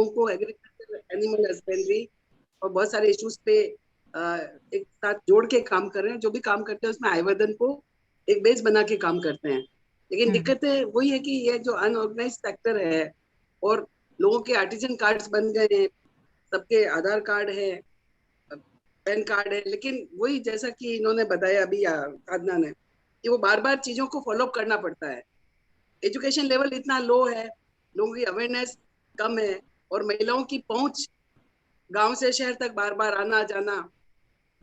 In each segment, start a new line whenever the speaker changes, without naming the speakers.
लोगों को agriculture, animal husbandry और बहुत सारे इश्यूज पे एक साथ जोड़ के काम कर रहे हैं। जो भी काम करते हैं उसमें आयवर्धन को एक बेस बना के काम करते हैं। लेकिन दिक्कतें वही है कि ये जो अनऑर्गेनाइज सेक्टर है और लोगों के आर्टिजन कार्ड्स बन गए हैं, सबके आधार कार्ड है, पैन कार्ड है, लेकिन वही जैसा कि इन्होंने बताया अभी साधना ने, कि वो बार बार चीजों को फॉलो करना पड़ता है। एजुकेशन लेवल इतना लो है, लोगों की अवेयरनेस कम है, और महिलाओं की पहुंच गांव से शहर तक बार बार आना जाना,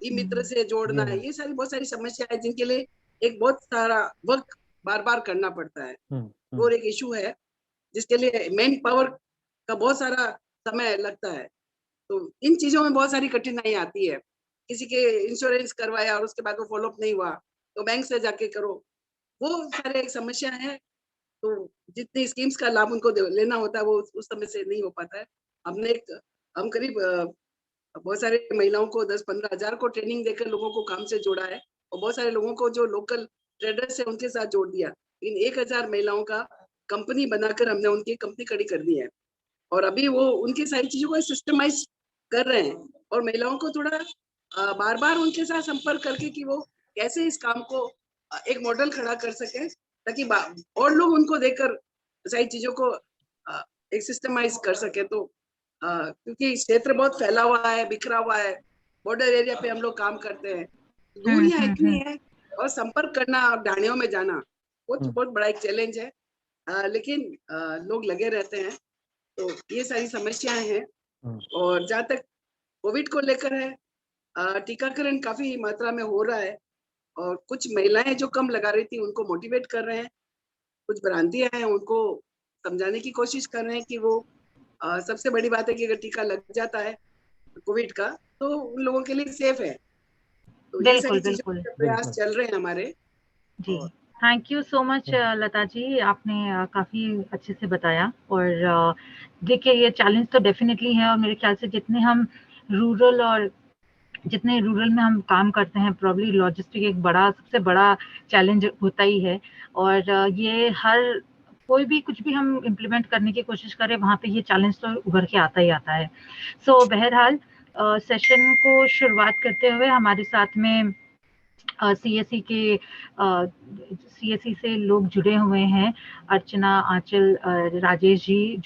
ई मित्र से जोड़ना, ये सारी बहुत सारी समस्या है जिनके लिए एक बहुत सारा वर्क बार बार करना पड़ता है। और एक इशू है जिसके लिए मैन पावर का बहुत सारा समय लगता है। तो इन चीजों में बहुत सारी कठिनाई आती है। किसी के इंश्योरेंस करवाया और उसके बाद वो फॉलोअप नहीं हुआ तो बैंक से जाके करो, वो सारे एक समस्या है। तो जितनी स्कीम्स का लाभ उनको लेना होता है वो उस समय से नहीं हो पाता है। हम करीब बहुत सारे महिलाओं को 10-15 हजार को ट्रेनिंग देकर लोगों को काम से जोड़ा है, और बहुत सारे लोगों को जो लोकल ट्रेडर्स है उनके साथ जोड़ दिया। इन 1000 महिलाओं का कंपनी बनाकर हमने उनकी कंपनी खड़ी कर दी है, और अभी वो उनकी सारी चीजों को सिस्टमाइज कर रहे हैं। और महिलाओं को थोड़ा बार बार उनके साथ संपर्क करके कि वो कैसे इस काम को एक मॉडल खड़ा कर सके, ताकि और लोग उनको देकर सारी चीजों को एक सिस्टमाइज कर सके। तो क्योंकि क्षेत्र बहुत फैला हुआ है, बिखरा हुआ है, बॉर्डर एरिया पे हम लोग काम करते हैं, दूरियां इतनी है, और संपर्क करना और ढाणियों में जाना बहुत बहुत बड़ा एक चैलेंज है। लेकिन लोग लगे रहते हैं। तो ये सारी समस्याएं हैं। और जहाँ तक कोविड को लेकर है, टीकाकरण काफी मात्रा में हो रहा है, और कुछ महिलाएं जो कम लगा रही थी उनको मोटिवेट कर रहे हैं। कुछ भ्रांतियां हैं उनको समझाने की कोशिश कर रहे हैं कि वो सबसे बड़ी बात है कि अगर टीका लग जाता है कोविड का तो उन लोगों के लिए सेफ है। तो ये सारी
बिल्कुल
चीजों के प्रयास चल रहे हैं हमारे।
जी। Thank you so much Lata ji, आपने काफ़ी अच्छे से बताया। और देखिए ये चैलेंज तो डेफिनेटली है, और मेरे ख्याल से जितने रूरल में हम काम करते हैं, प्रॉब्ली लॉजिस्टिक एक सबसे बड़ा चैलेंज होता ही है। और ये हर कोई भी कुछ भी हम इम्प्लीमेंट करने की कोशिश करें, वहाँ पे ये चैलेंज तो उभर के आता ही आता है। सो बहरहाल सेशन को शुरुआत करते हुए हमारे साथ में सीएससी से लोग जुड़े हुए हैं। अर्चना, आंचल, राजेश जी,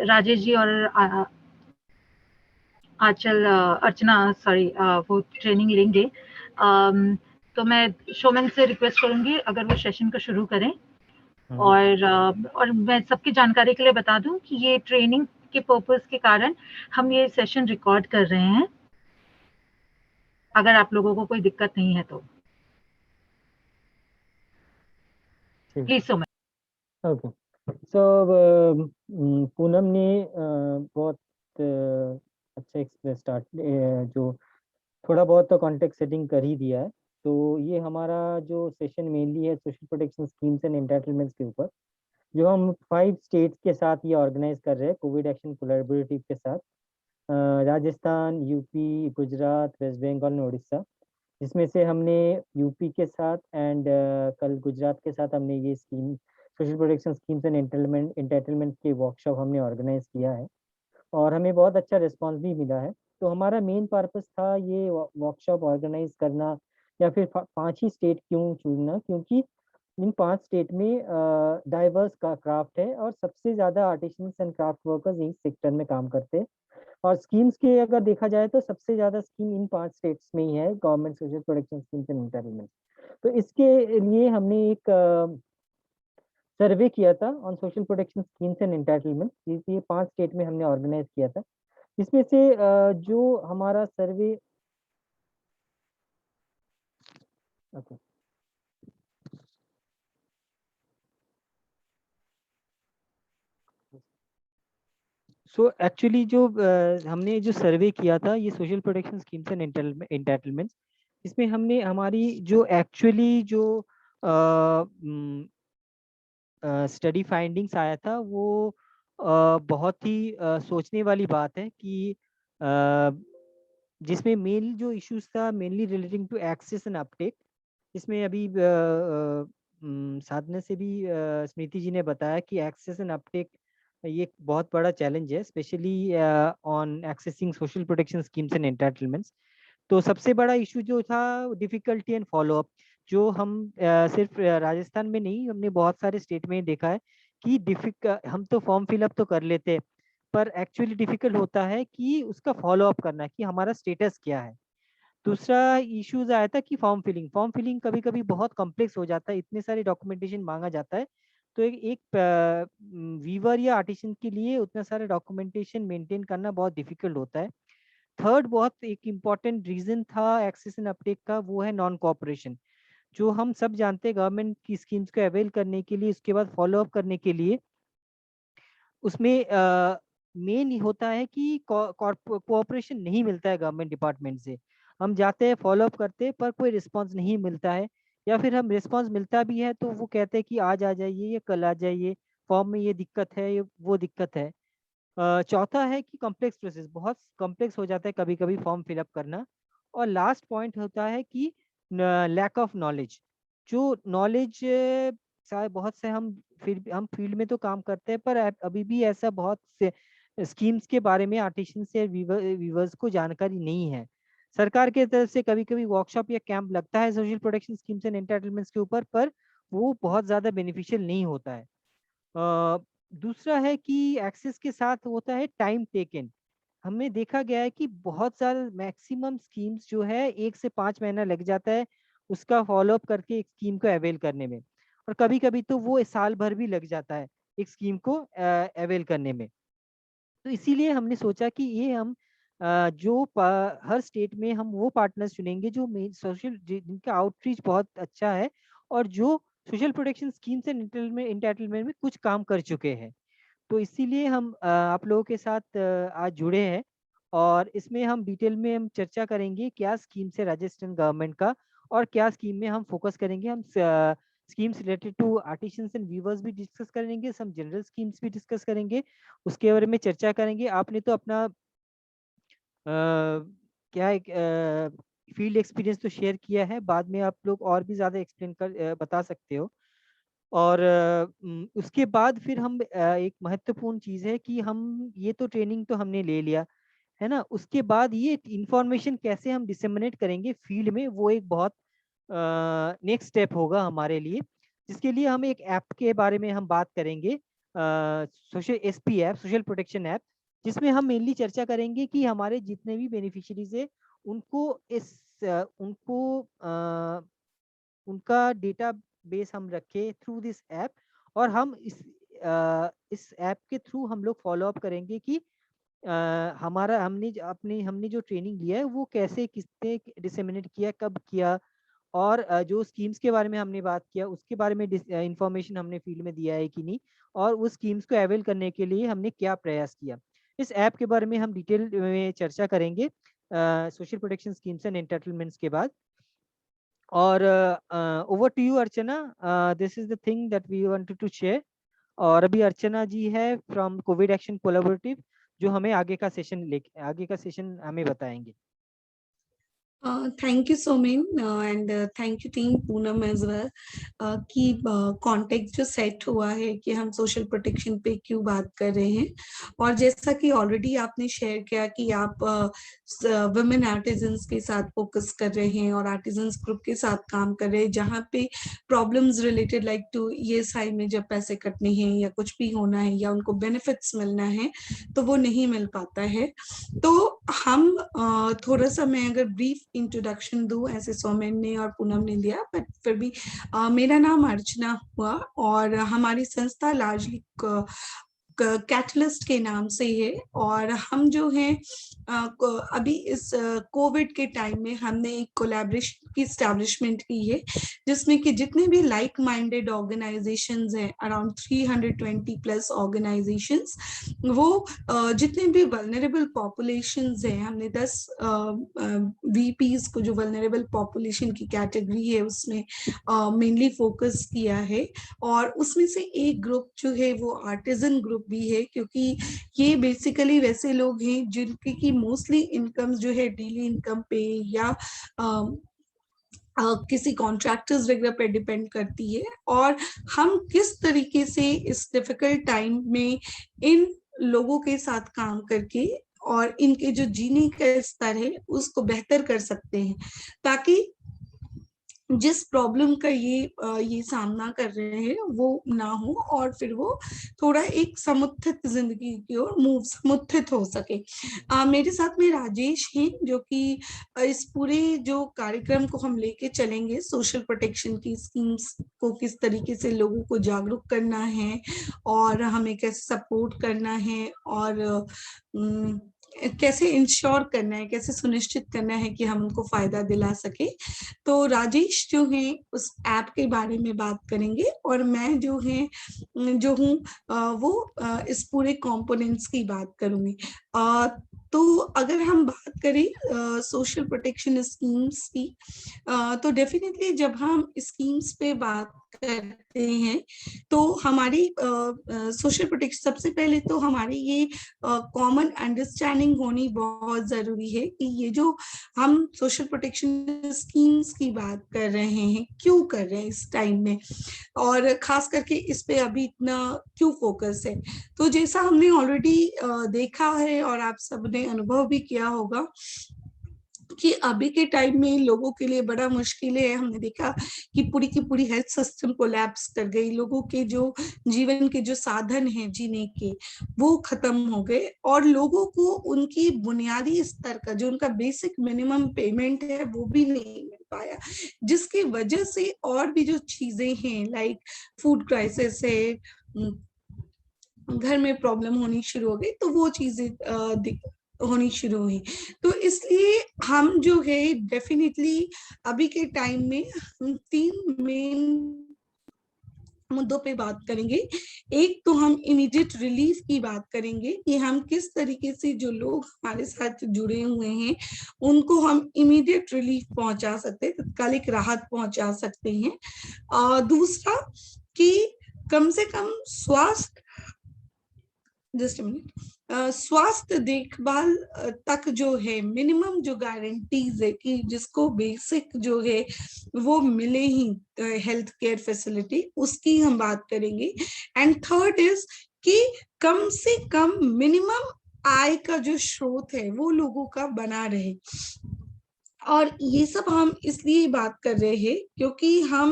राजेश जी और आंचल, अर्चना सॉरी, वो ट्रेनिंग लेंगे। तो मैं शोमन से रिक्वेस्ट करूंगी अगर वो सेशन को शुरू करें। और मैं सबकी जानकारी के लिए बता दूं कि ये ट्रेनिंग के पर्पस के कारण हम ये सेशन रिकॉर्ड कर रहे हैं, अगर आप लोगों को कोई दिक्कत नहीं है तो प्लीज शोमन।
ओके, सो पूनम ने बहुत अच्छा एक्सप्रेस स्टार्ट जो थोड़ा बहुत तो कॉन्टेक्स्ट सेटिंग कर ही दिया है। तो ये हमारा जो सेशन मेनली है social protection schemes and entitlements के ऊपर, जो हम 5 स्टेट्स के साथ ये ऑर्गेनाइज कर रहे हैं कोविड एक्शन कोलैबोरेटिव के साथ, राजस्थान, यूपी, गुजरात, वेस्ट बंगाल और उड़ीसा। जिसमें से हमने यूपी के साथ एंड कल गुजरात के साथ हमने ये scheme social protection schemes and entitlement के वर्कशॉप हमने ऑर्गेनाइज किया है, और हमें बहुत अच्छा रिस्पांस भी मिला है। तो हमारा मेन पर्पस था ये वर्कशॉप ऑर्गेनाइज करना, या फिर 5 ही स्टेट क्यों चुनना, क्योंकि इन 5 स्टेट में डाइवर्स का क्राफ्ट है, और सबसे ज़्यादा आर्टिसंस एंड क्राफ्ट वर्कर्स इस सेक्टर में काम करते हैं। और स्कीम्स के अगर देखा जाए तो सबसे ज़्यादा स्कीम इन 5 स्टेट्स में ही है, government social protection schemes and entitlement. तो इसके लिए हमने एक सर्वे किया था on social protection schemes and entitlement, ये 5 स्टेट में हमने ऑर्गेनाइज किया था। इसमें से जो हमारा सर्वे सो एक्चुअली जो हमने जो सर्वे किया था ये social protection schemes and entitlements, इसमें हमने हमारी जो एक्चुअली जो स्टडी फाइंडिंग्स आया था वो बहुत ही सोचने वाली बात है कि जिसमें मेन जो इश्यूज था mainly relating to access and uptake. इसमें अभी साधना से भी स्मृति जी ने बताया कि एक्सेस एंड अपटेक ये एक बहुत बड़ा चैलेंज है, specially on accessing social protection schemes and entitlements. तो सबसे बड़ा इशू जो था डिफिकल्टी एंड फॉलोअप, जो हम सिर्फ राजस्थान में नहीं, हमने बहुत सारे स्टेट में देखा है कि हम तो फॉर्म फिलअप तो कर लेते हैं, पर एक्चुअली डिफिकल्ट होता है कि उसका फॉलोअप करना, कि हमारा स्टेटस क्या है। दूसरा इश्यूज आया था कि फॉर्म फिलिंग कभी कभी बहुत कॉम्प्लेक्स हो जाता है, इतने सारे डॉक्यूमेंटेशन मांगा जाता है, तो एक वीवर या आर्टिसन के लिए उतना सारा डॉक्यूमेंटेशन मेंटेन करना बहुत डिफिकल्ट होता है। थर्ड बहुत एक इम्पॉर्टेंट रीजन था एक्सेस एंड अपटेक का, वो है नॉन कोऑपरेशन। जो हम सब जानते हैं, गवर्नमेंट की स्कीम्स को अवेल करने के लिए, उसके बाद फॉलो अप करने के लिए, उसमें मेन होता है कि कोऑपरेशन नहीं मिलता है गवर्नमेंट डिपार्टमेंट से। हम जाते हैं, फॉलो अप करते हैं, पर कोई रिस्पांस नहीं मिलता है, या फिर हम रिस्पांस मिलता भी है तो वो कहते हैं कि आज आ जाइए या कल आ जाइए, फॉर्म में ये दिक्कत है, ये वो दिक्कत है। चौथा है कि कॉम्प्लेक्स प्रोसेस, बहुत कॉम्प्लेक्स हो जाता है कभी कभी फॉर्म फिलअप करना। और लास्ट पॉइंट होता है कि लैक ऑफ नॉलेज। जो नॉलेज, शायद बहुत से हम फील्ड में तो काम करते हैं, पर अभी भी ऐसा बहुत से स्कीम्स के बारे में आर्टिशन से व्यूवर्स को जानकारी नहीं है। सरकार के तरफ से कभी कभी वर्कशॉप या कैंप लगता है social protection schemes and entitlements के ऊपर, पर वो बहुत ज्यादा बेनिफिशियल नहीं होता है। दूसरा है कि एक्सेस के साथ होता है टाइम टेकन। हमने देखा गया है कि बहुत सारे मैक्सिमम स्कीम्स जो है 1 से 5 महीना लग जाता है उसका फॉलोअप करके एक स्कीम को अवेल करने में, और कभी कभी तो वो साल भर भी लग जाता है एक स्कीम को अवेल करने में। तो इसीलिए हमने सोचा कि ये हम हर स्टेट में हम वो पार्टनर्स चुनेंगे जो मेन सोशल, जिनका आउटरीच बहुत अच्छा है, और जो social protection schemes and entitlement में कुछ काम कर चुके हैं। तो इसीलिए हम आप लोगों के साथ आज जुड़े हैं, और इसमें हम डिटेल में हम चर्चा करेंगे क्या स्कीम है राजस्थान गवर्नमेंट का, और क्या स्कीम में हम फोकस करेंगे। हम schemes related to artisans and weavers भी डिस्कस करेंगे, some जनरल स्कीम्स भी डिस्कस करेंगे, उसके बारे में चर्चा करेंगे। आपने तो अपना क्या एक फील्ड एक्सपीरियंस तो शेयर किया है, बाद में आप लोग और भी ज़्यादा एक्सप्लेन कर बता सकते हो। और उसके बाद फिर हम एक महत्वपूर्ण चीज़ है कि हम ये तो ट्रेनिंग तो हमने ले लिया है ना, उसके बाद ये इंफॉर्मेशन कैसे हम डिसेमिनेट करेंगे फील्ड में, वो एक बहुत नेक्स्ट स्टेप होगा हमारे लिए, जिसके लिए हम एक ऐप के बारे में हम बात करेंगे, social SP app, social protection app, जिसमें हम मेनली चर्चा करेंगे कि हमारे जितने भी बेनिफिशियरीज है उनको उनका डेटा बेस हम रखें थ्रू दिस ऐप, और हम इस ऐप के थ्रू हम लोग फॉलो अप करेंगे कि हमारा हमने जो ट्रेनिंग लिया है वो कैसे किसने डिसेमिनेट किया, कब किया, और जो स्कीम्स के बारे में हमने बात किया उसके बारे में इंफॉर्मेशन हमने फील्ड में दिया है कि नहीं, और उस स्कीम्स को अवेल करने के लिए हमने क्या प्रयास किया। इस ऐप के बारे में हम डिटेल में चर्चा करेंगे social protection schemes and entitlements के बाद। और over to you Archana, this is the thing that we wanted to share. और अभी अर्चना जी है फ्रॉम कोविड एक्शन कोलैबोरेटिव, जो हमें आगे का सेशन हमें बताएंगे।
Thank you Somin and thank you team Poonam as well कि कॉन्टेक्स्ट जो सेट हुआ है कि हम सोशल प्रोटेक्शन पे क्यों बात कर रहे हैं, और जैसा कि ऑलरेडी आपने शेयर किया कि आप वुमेन आर्टिजन्स के साथ फोकस कर रहे हैं और आर्टिजन्स ग्रुप के साथ काम कर रहे हैं, जहाँ पे problems related like to ESI में जब पैसे कटने हैं या कुछ भी होना है या उनको बेनिफिट्स मिलना है तो वो नहीं मिल पाता है। तो हम थोड़ा सा, मैं अगर ब्रीफ इंट्रोडक्शन दूं, ऐसे सोमेन ने और पूनम ने दिया, बट फिर भी मेरा नाम अर्चना हुआ और हमारी संस्था लार्जली कैटलिस्ट के नाम से है। और हम जो हैं अभी इस कोविड के टाइम में हमने एक कोलैबोरेशन की एस्टैब्लिशमेंट की है, जिसमें कि जितने भी लाइक माइंडेड ऑर्गेनाइजेशंस हैं, अराउंड 320+ ऑर्गेनाइजेशंस, वो जितने भी वल्नरेबल पॉपुलेशंस हैं, हमने 10 VPs को, जो वल्नरेबल पॉपुलेशन की कैटेगरी है, उसमें मेनली फोकस किया है। और उसमें से एक ग्रुप जो है वो आर्टिजन ग्रुप भी है, क्योंकि ये बेसिकली वैसे लोग हैं जिनकी की मोस्टली इनकम्स जो है डेली इनकम पे या किसी कॉन्ट्रैक्टर्स वगैरह पे डिपेंड करती है, और हम किस तरीके से इस डिफिकल्ट टाइम में इन लोगों के साथ काम करके और इनके जो जीने का स्तर है उसको बेहतर कर सकते हैं, ताकि जिस प्रॉब्लम का ये सामना कर रहे हैं वो ना हो, और फिर वो थोड़ा एक समुत्थित जिंदगी की ओर समुत्थित हो सके। मेरे साथ में राजेश हैं, जो कि इस पूरे जो कार्यक्रम को हम लेके चलेंगे, सोशल प्रोटेक्शन की स्कीम्स को किस तरीके से लोगों को जागरूक करना है और हमें कैसे सपोर्ट करना है, और कैसे इंश्योर करना है, कैसे सुनिश्चित करना है कि हम उनको फायदा दिला सके। तो राजेश जो है उस ऐप के बारे में बात करेंगे, और मैं जो हूँ वो इस पूरे कंपोनेंट्स की बात करूंगी। तो अगर हम बात करें सोशल प्रोटेक्शन स्कीम्स की, तो डेफिनेटली जब हम स्कीम्स पे बात करते हैं तो हमारी सोशल प्रोटेक्शन, सबसे पहले तो हमारी ये कॉमन अंडरस्टैंडिंग होनी बहुत जरूरी है कि ये जो हम सोशल प्रोटेक्शन स्कीम्स की बात कर रहे हैं क्यों कर रहे हैं इस टाइम में, और खास करके इस पे अभी इतना क्यों फोकस है। तो जैसा हमने ऑलरेडी देखा है और आप सबने अनुभव भी किया होगा कि अभी के टाइम में लोगों के लिए बड़ा मुश्किल है। हमने देखा कि पूरी की पूरी हेल्थ सिस्टम कोलैप्स कर गई, लोगों के जो जीवन के जो साधन हैं जीने के वो खत्म हो गए, और लोगों को उनकी बुनियादी स्तर का जो उनका बेसिक मिनिमम पेमेंट है वो भी नहीं मिल पाया, जिसकी वजह से और भी जो चीजें हैं लाइक फूड क्राइसिस है, घर में प्रॉब्लम होनी शुरू हो गई, तो वो चीजें होनी शुरू हुई। तो इसलिए हम जो है डेफिनेटली अभी के टाइम में हम 3 मेन मुद्दों पे बात करेंगे। एक तो हम इमीडिएट रिलीफ की बात करेंगे कि हम किस तरीके से जो लोग हमारे साथ जुड़े हुए हैं उनको हम इमीडिएट रिलीफ पहुंचा सकते हैं, तत्कालिक राहत पहुंचा सकते हैं। और दूसरा कि कम से कम स्वास्थ्य देखभाल तक जो है मिनिमम जो गारंटीज है कि जिसको बेसिक जो है वो मिले ही हेल्थ केयर फैसिलिटी, उसकी हम बात करेंगे। एंड थर्ड इज कि कम से कम मिनिमम आय का जो स्रोत है वो लोगों का बना रहे। और ये सब हम इसलिए बात कर रहे हैं क्योंकि हम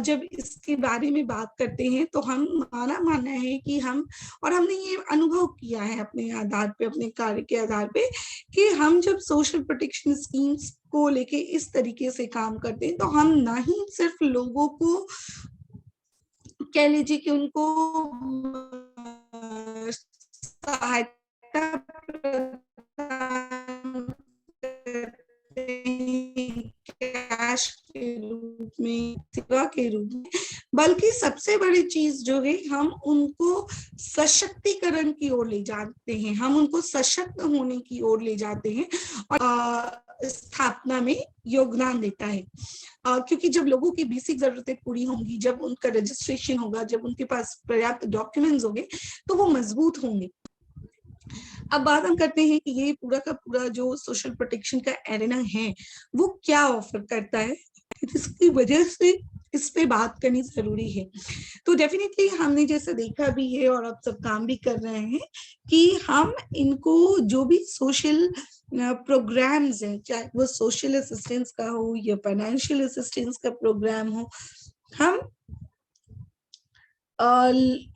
जब इसके बारे में बात करते हैं तो हमारा मानना है कि हमने ये अनुभव किया है अपने आधार पे, अपने कार्य के आधार पे, कि हम जब सोशल प्रोटेक्शन स्कीम्स को लेके इस तरीके से काम करते हैं तो हम ना ही सिर्फ लोगों को कह लीजिए कि उनको सहायता कैश के रूप में, सेवा के रूप में, बल्कि सबसे बड़ी चीज जो है हम उनको सशक्तिकरण की ओर ले जाते हैं, हम उनको सशक्त होने की ओर ले जाते हैं और स्थापना में योगदान देता है। क्योंकि जब लोगों की बेसिक जरूरतें पूरी होंगी, जब उनका रजिस्ट्रेशन होगा, जब उनके पास पर्याप्त डॉक्यूमेंट्स होंगे तो वो मजबूत होंगे। अब बात हम करते हैं कि ये पूरा का पूरा जो सोशल प्रोटेक्शन का एरेना है वो क्या ऑफर करता है, इसकी वजह से इस पे बात करनी जरूरी है। तो डेफिनेटली हमने जैसे देखा भी है और अब सब काम भी कर रहे हैं कि हम इनको जो भी सोशल प्रोग्राम्स हैं, चाहे वो सोशल असिस्टेंस का हो या फाइनेंशियल असिस्टेंस का प्रोग्राम हो, हम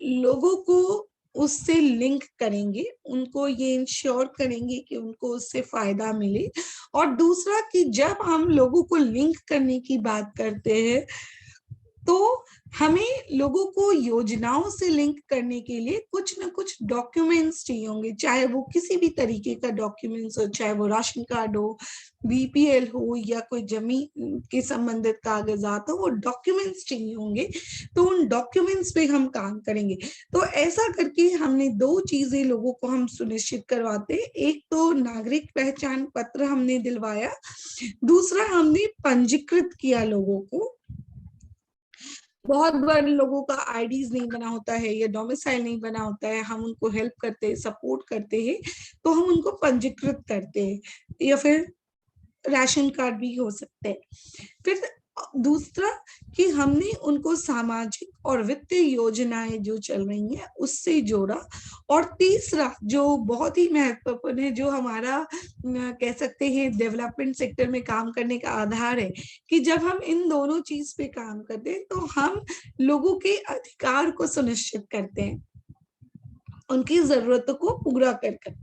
लोगों को उससे लिंक करेंगे, उनको ये इंश्योर करेंगे कि उनको उससे फायदा मिले। और दूसरा कि जब हम लोगों को लिंक करने की बात करते हैं तो हमें लोगों को योजनाओं से लिंक करने के लिए कुछ ना कुछ डॉक्यूमेंट्स चाहिए होंगे, चाहे वो किसी भी तरीके का डॉक्यूमेंट्स हो, चाहे वो राशन कार्ड हो, बीपीएल हो या कोई जमीन के संबंधित कागजात हो, वो डॉक्यूमेंट्स चाहिए होंगे। तो उन डॉक्यूमेंट्स पे हम काम करेंगे। तो ऐसा करके हमने 2 चीजें लोगों को हम सुनिश्चित करवाते, एक तो नागरिक पहचान पत्र हमने दिलवाया, दूसरा हमने पंजीकृत किया लोगों को। बहुत बार लोगों का आईडीज नहीं बना होता है या डोमिसाइल नहीं बना होता है, हम उनको हेल्प करते हैं, सपोर्ट करते हैं, तो हम उनको पंजीकृत करते हैं या फिर राशन कार्ड भी हो सकते हैं। फिर दूसरा कि हमने उनको सामाजिक और वित्तीय योजनाएं जो चल रही हैं उससे जोड़ा। और तीसरा जो बहुत ही महत्वपूर्ण है, जो हमारा कह सकते हैं डेवलपमेंट सेक्टर में काम करने का आधार है, कि जब हम इन दोनों चीज पे काम करते हैं तो हम लोगों के अधिकार को सुनिश्चित करते हैं, उनकी जरूरतों को पूरा कर।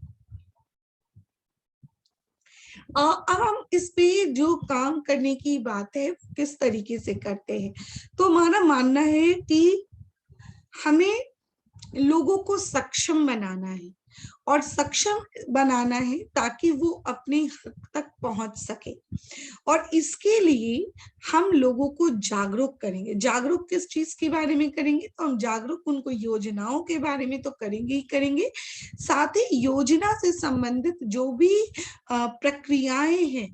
अब हम इस पे जो काम करने की बात है किस तरीके से करते हैं, तो हमारा मानना है कि हमें लोगों को सक्षम बनाना है, और सक्षम बनाना है ताकि वो अपने हक तक पहुंच सके। और इसके लिए हम लोगों को जागरूक करेंगे। जागरूक किस चीज के बारे में करेंगे, तो हम जागरूक उनको योजनाओं के बारे में तो करेंगे ही करेंगे, साथ ही योजना से संबंधित जो भी प्रक्रियाएं हैं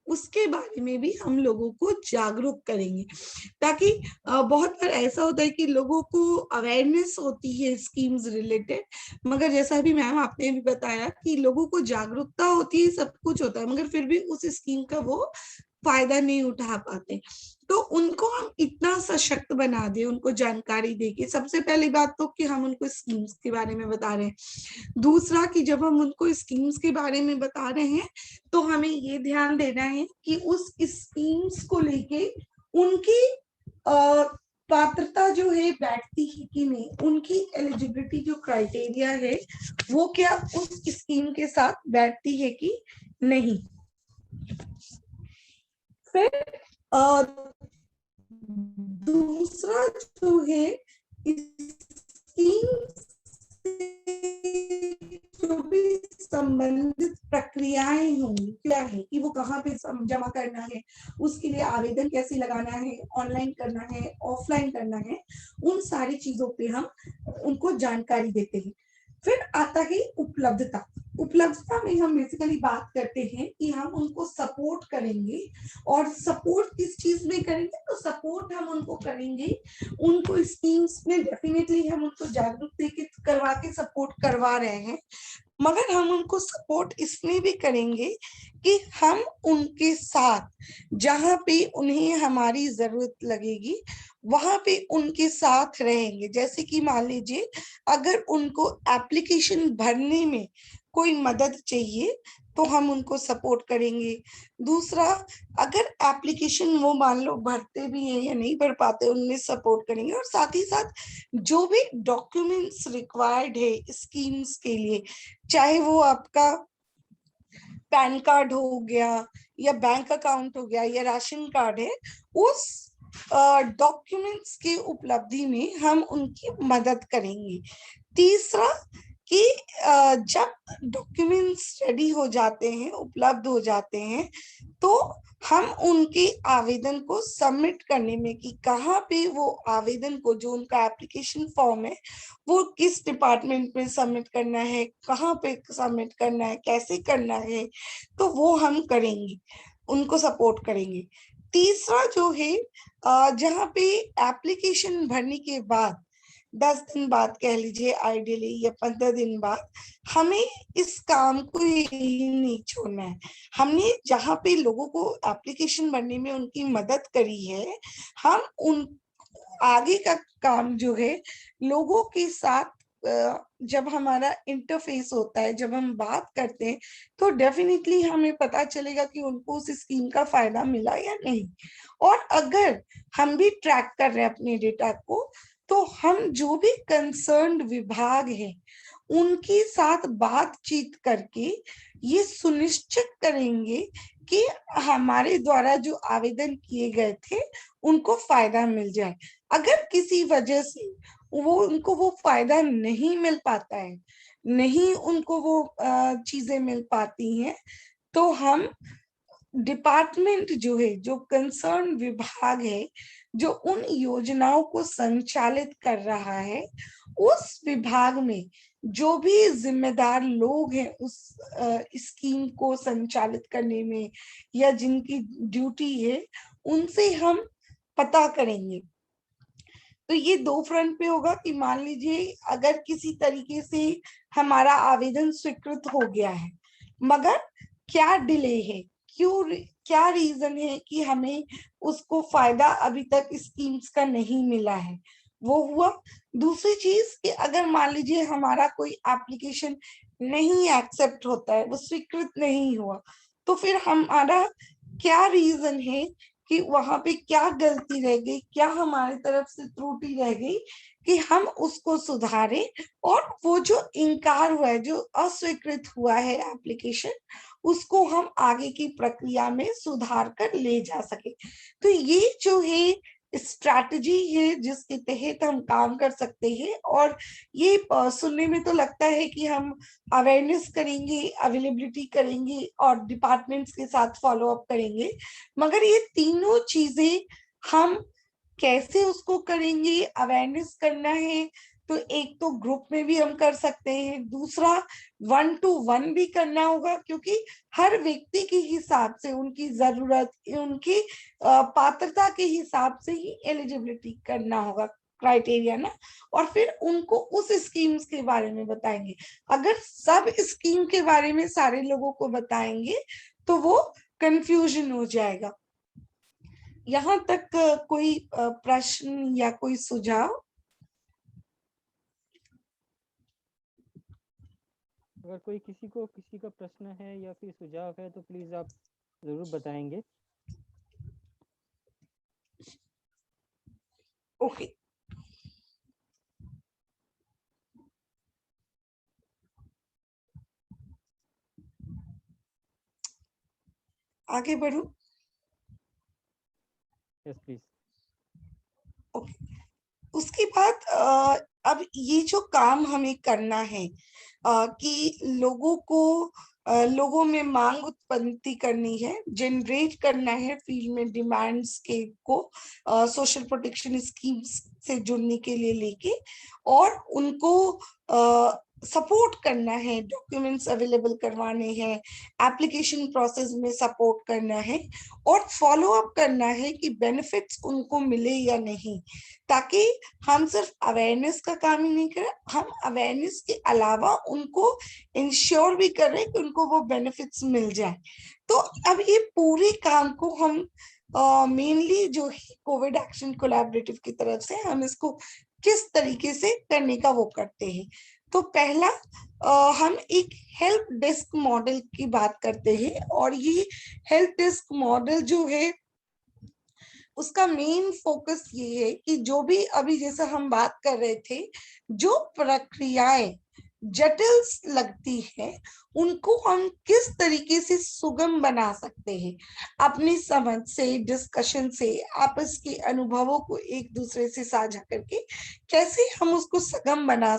उसके बारे में भी हम लोगों को जागरूक करेंगे। ताकि बहुत बार ऐसा होता है कि लोगों को अवेयरनेस होती है स्कीम्स रिलेटेड, मगर जैसा अभी मैम आपने भी बताया कि लोगों को जागरूकता होती है, सब कुछ होता है, मगर फिर भी उस स्कीम का वो फायदा नहीं उठा पाते। तो उनको हम इतना सशक्त बना दें, उनको जानकारी दे के, सबसे पहली बात तो कि हम उनको स्कीम्स के बारे में बता रहे हैं। दूसरा कि जब हम उनको स्कीम्स के बारे में बता रहे हैं तो हमें ये ध्यान देना है कि उस स्कीम्स को लेके उनकी पात्रता जो है बैठती है कि नहीं, उनकी एलिजिबिलिटी जो क्राइटेरिया है वो क्या उस स्कीम के साथ बैठती है कि नहीं। फिर दूसरा जो है स्कीम जो भी संबंधित प्रक्रियाएं होंगी, क्या है कि वो कहाँ पे जमा करना है, उसके लिए आवेदन कैसे लगाना है, ऑनलाइन करना है, ऑफलाइन करना है, उन सारी चीजों पे हम उनको जानकारी देते हैं। फिर आता है उपलब्धता। उपलब्धता में हम बेसिकली बात करते हैं कि हम उनको सपोर्ट करेंगे, और सपोर्ट किस चीज में करेंगे, तो सपोर्ट हम उनको करेंगे, उनको स्कीम्स में डेफिनेटली हम उनको जागरूक देके करवा के सपोर्ट करवा रहे हैं, मगर हम उनको सपोर्ट इसमें भी करेंगे कि हम उनके साथ जहाँ पे उन्हें हमारी जरूरत लगेगी वहां पे उनके साथ रहेंगे। जैसे कि मान लीजिए अगर उनको एप्लीकेशन भरने में कोई मदद चाहिए तो हम उनको सपोर्ट करेंगे। दूसरा, अगर एप्लीकेशन वो मान लो भरते भी हैं या नहीं भर पाते, उनमें सपोर्ट करेंगे। और साथ ही साथ जो भी डॉक्यूमेंट्स रिक्वायर्ड है स्कीम्स के लिए, चाहे वो आपका पैन कार्ड हो गया या बैंक अकाउंट हो गया या राशन कार्ड है, उस डॉक्यूमेंट्स की उपलब्धि में हम उनकी मदद करेंगे। तीसरा कि जब डॉक्यूमेंट्स रेडी हो जाते हैं, उपलब्ध हो जाते हैं, तो हम उनके आवेदन को सबमिट करने में कि कहाँ पे वो आवेदन को, जो उनका एप्लीकेशन फॉर्म है, वो किस डिपार्टमेंट में सबमिट करना है, कहाँ पे सबमिट करना है, कैसे करना है, तो वो हम करेंगे, उनको सपोर्ट करेंगे। तीसरा जो है जहाँ पे एप्लीकेशन भरने के बाद 10 दिन बाद कह लीजिए आइडियली, या 15 दिन बाद, हमें इस काम को यही नहीं छोड़ना है। हमने जहाँ पे लोगों को एप्लीकेशन भरने में उनकी मदद करी है, हम उन आगे का काम जो है लोगों के साथ जब हमारा इंटरफेस होता है, जब हम बात करते हैं, तो डेफिनेटली हमें पता चलेगा कि उनको उस स्कीम का फायदा मिला या नहीं। और अगर हम भी ट्रैक कर रहे हैं अपने डेटा को, तो हम जो भी कंसर्न्ड विभाग है उनके साथ बातचीत करके ये सुनिश्चित करेंगे कि हमारे द्वारा जो आवेदन किए गए थे उनको फायदा मिल जाए। अगर किसी वजह से उनको वो फायदा नहीं मिल पाता है, नहीं उनको वो चीजें मिल पाती हैं, तो हम डिपार्टमेंट जो है, जो कंसर्न विभाग है, जो उन योजनाओं को संचालित कर रहा है, उस विभाग में जो भी जिम्मेदार लोग हैं उस स्कीम को संचालित करने में या जिनकी ड्यूटी है, उनसे हम पता करेंगे। तो ये 2 फ्रंट पे होगा कि मान लीजिए अगर किसी तरीके से हमारा आवेदन स्वीकृत हो गया है, मगर क्या डिले है, क्यों, क्या रीजन है कि हमें उसको फायदा अभी तक स्कीम्स का नहीं मिला है, वो हुआ। दूसरी चीज कि अगर मान लीजिए हमारा कोई एप्लीकेशन नहीं एक्सेप्ट होता है, वो स्वीकृत नहीं हुआ, तो फिर हमारा क्या रीजन है कि वहां पे क्या गलती रह गई, क्या हमारी तरफ से त्रुटि रह गई कि हम उसको सुधारें, और वो जो इनकार हुआ है, जो अस्वीकृत हुआ है एप्लीकेशन, उसको हम आगे की प्रक्रिया में सुधार कर ले जा सके। तो ये जो है स्ट्रैटेजी है जिसके तहत हम काम कर सकते हैं। और ये सुनने में तो लगता है कि हम अवेयरनेस करेंगे, अवेलेबिलिटी करेंगे और डिपार्टमेंट्स के साथ फॉलो अप करेंगे, मगर ये तीनों चीजें हम कैसे उसको करेंगे। अवेयरनेस करना है तो एक तो ग्रुप में भी हम कर सकते हैं, दूसरा 1 to 1 भी करना होगा, क्योंकि हर व्यक्ति के हिसाब से, उनकी जरूरत, उनकी पात्रता के हिसाब से ही एलिजिबिलिटी करना होगा, क्राइटेरिया ना। और फिर उनको उस स्कीम्स के बारे में बताएंगे। अगर सब स्कीम के बारे में सारे लोगों को बताएंगे तो वो कंफ्यूजन हो जाएगा। यहाँ तक कोई प्रश्न या कोई सुझाव?
अगर कोई किसी का प्रश्न है या फिर सुझाव है तो प्लीज आप जरूर बताएंगे।
ओके, आगे बढ़ूं?
Yes please.
ओके, उसके बाद अब ये जो काम हमें करना है कि लोगों में मांग उत्पत्ति करनी है, जनरेट करना है फील्ड में डिमांड्स के को सोशल प्रोटेक्शन स्कीम्स से जुड़ने के लिए लेके, और उनको सपोर्ट करना है, डॉक्यूमेंट्स अवेलेबल करवाने हैं, एप्लीकेशन प्रोसेस में सपोर्ट करना है, और फॉलो अप करना है कि बेनिफिट्स उनको मिले या नहीं, ताकि हम सिर्फ अवेयरनेस का काम ही नहीं करें, हम अवेयरनेस के अलावा उनको इंश्योर भी करें कि उनको वो बेनिफिट्स मिल जाए। तो अब ये पूरे काम को हम मेनली जो है कोविड एक्शन कोलैबोरेटिव की तरफ से हम इसको किस तरीके से करने का वो करते हैं। तो पहला हम एक हेल्प डेस्क मॉडल की बात करते हैं, और ये हेल्प डेस्क मॉडल जो है उसका मेन फोकस ये है कि जो भी अभी जैसा हम बात कर रहे थे, जो प्रक्रियाएं जटिल लगती है उनको हम किस तरीके से सुगम बना सकते हैं, अपनी समझ से, डिस्कशन से, आपस के अनुभवों को एक दूसरे से साझा करके कैसे हम उसको सुगम बना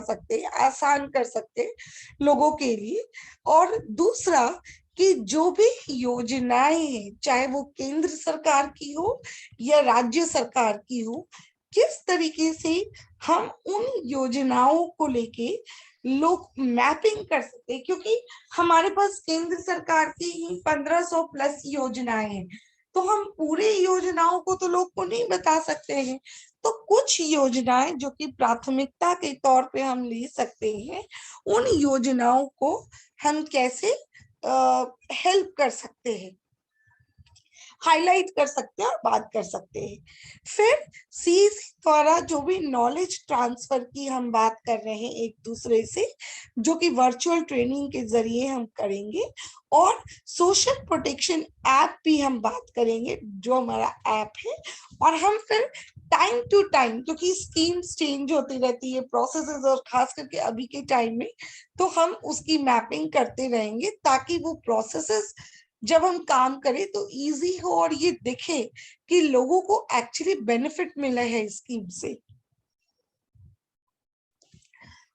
सकते हैं, आसान कर सकते हैं लोगों के लिए। और दूसरा कि जो भी योजनाएं हैं, चाहे वो केंद्र सरकार की हो या राज्य सरकार की हो, किस तरीके से हम उन योजनाओं को लेके लोग मैपिंग कर सकते हैं, क्योंकि हमारे पास केंद्र सरकार की ही 1500 प्लस योजनाएं हैं, तो हम पूरे योजनाओं को तो लोग को नहीं बता सकते हैं। तो कुछ योजनाएं जो कि प्राथमिकता के तौर पे हम ले सकते हैं, उन योजनाओं को हम कैसे हेल्प कर सकते हैं, हाईलाइट कर सकते हैं और बात कर सकते हैं। फिर सीसी द्वारा जो भी नॉलेज ट्रांसफर की हम बात कर रहे हैं एक दूसरे से, जो कि वर्चुअल ट्रेनिंग के जरिए हम करेंगे, और सोशल प्रोटेक्शन ऐप भी हम बात करेंगे जो हमारा ऐप है। और हम फिर टाइम टू टाइम, क्योंकि स्कीम्स चेंज होती रहती है, प्रोसेसेस, और खास करके अभी के टाइम में, तो हम उसकी मैपिंग करते रहेंगे ताकि वो प्रोसेसेस जब हम काम करें तो इजी हो और ये दिखे कि लोगों को एक्चुअली बेनिफिट मिला है स्कीम से।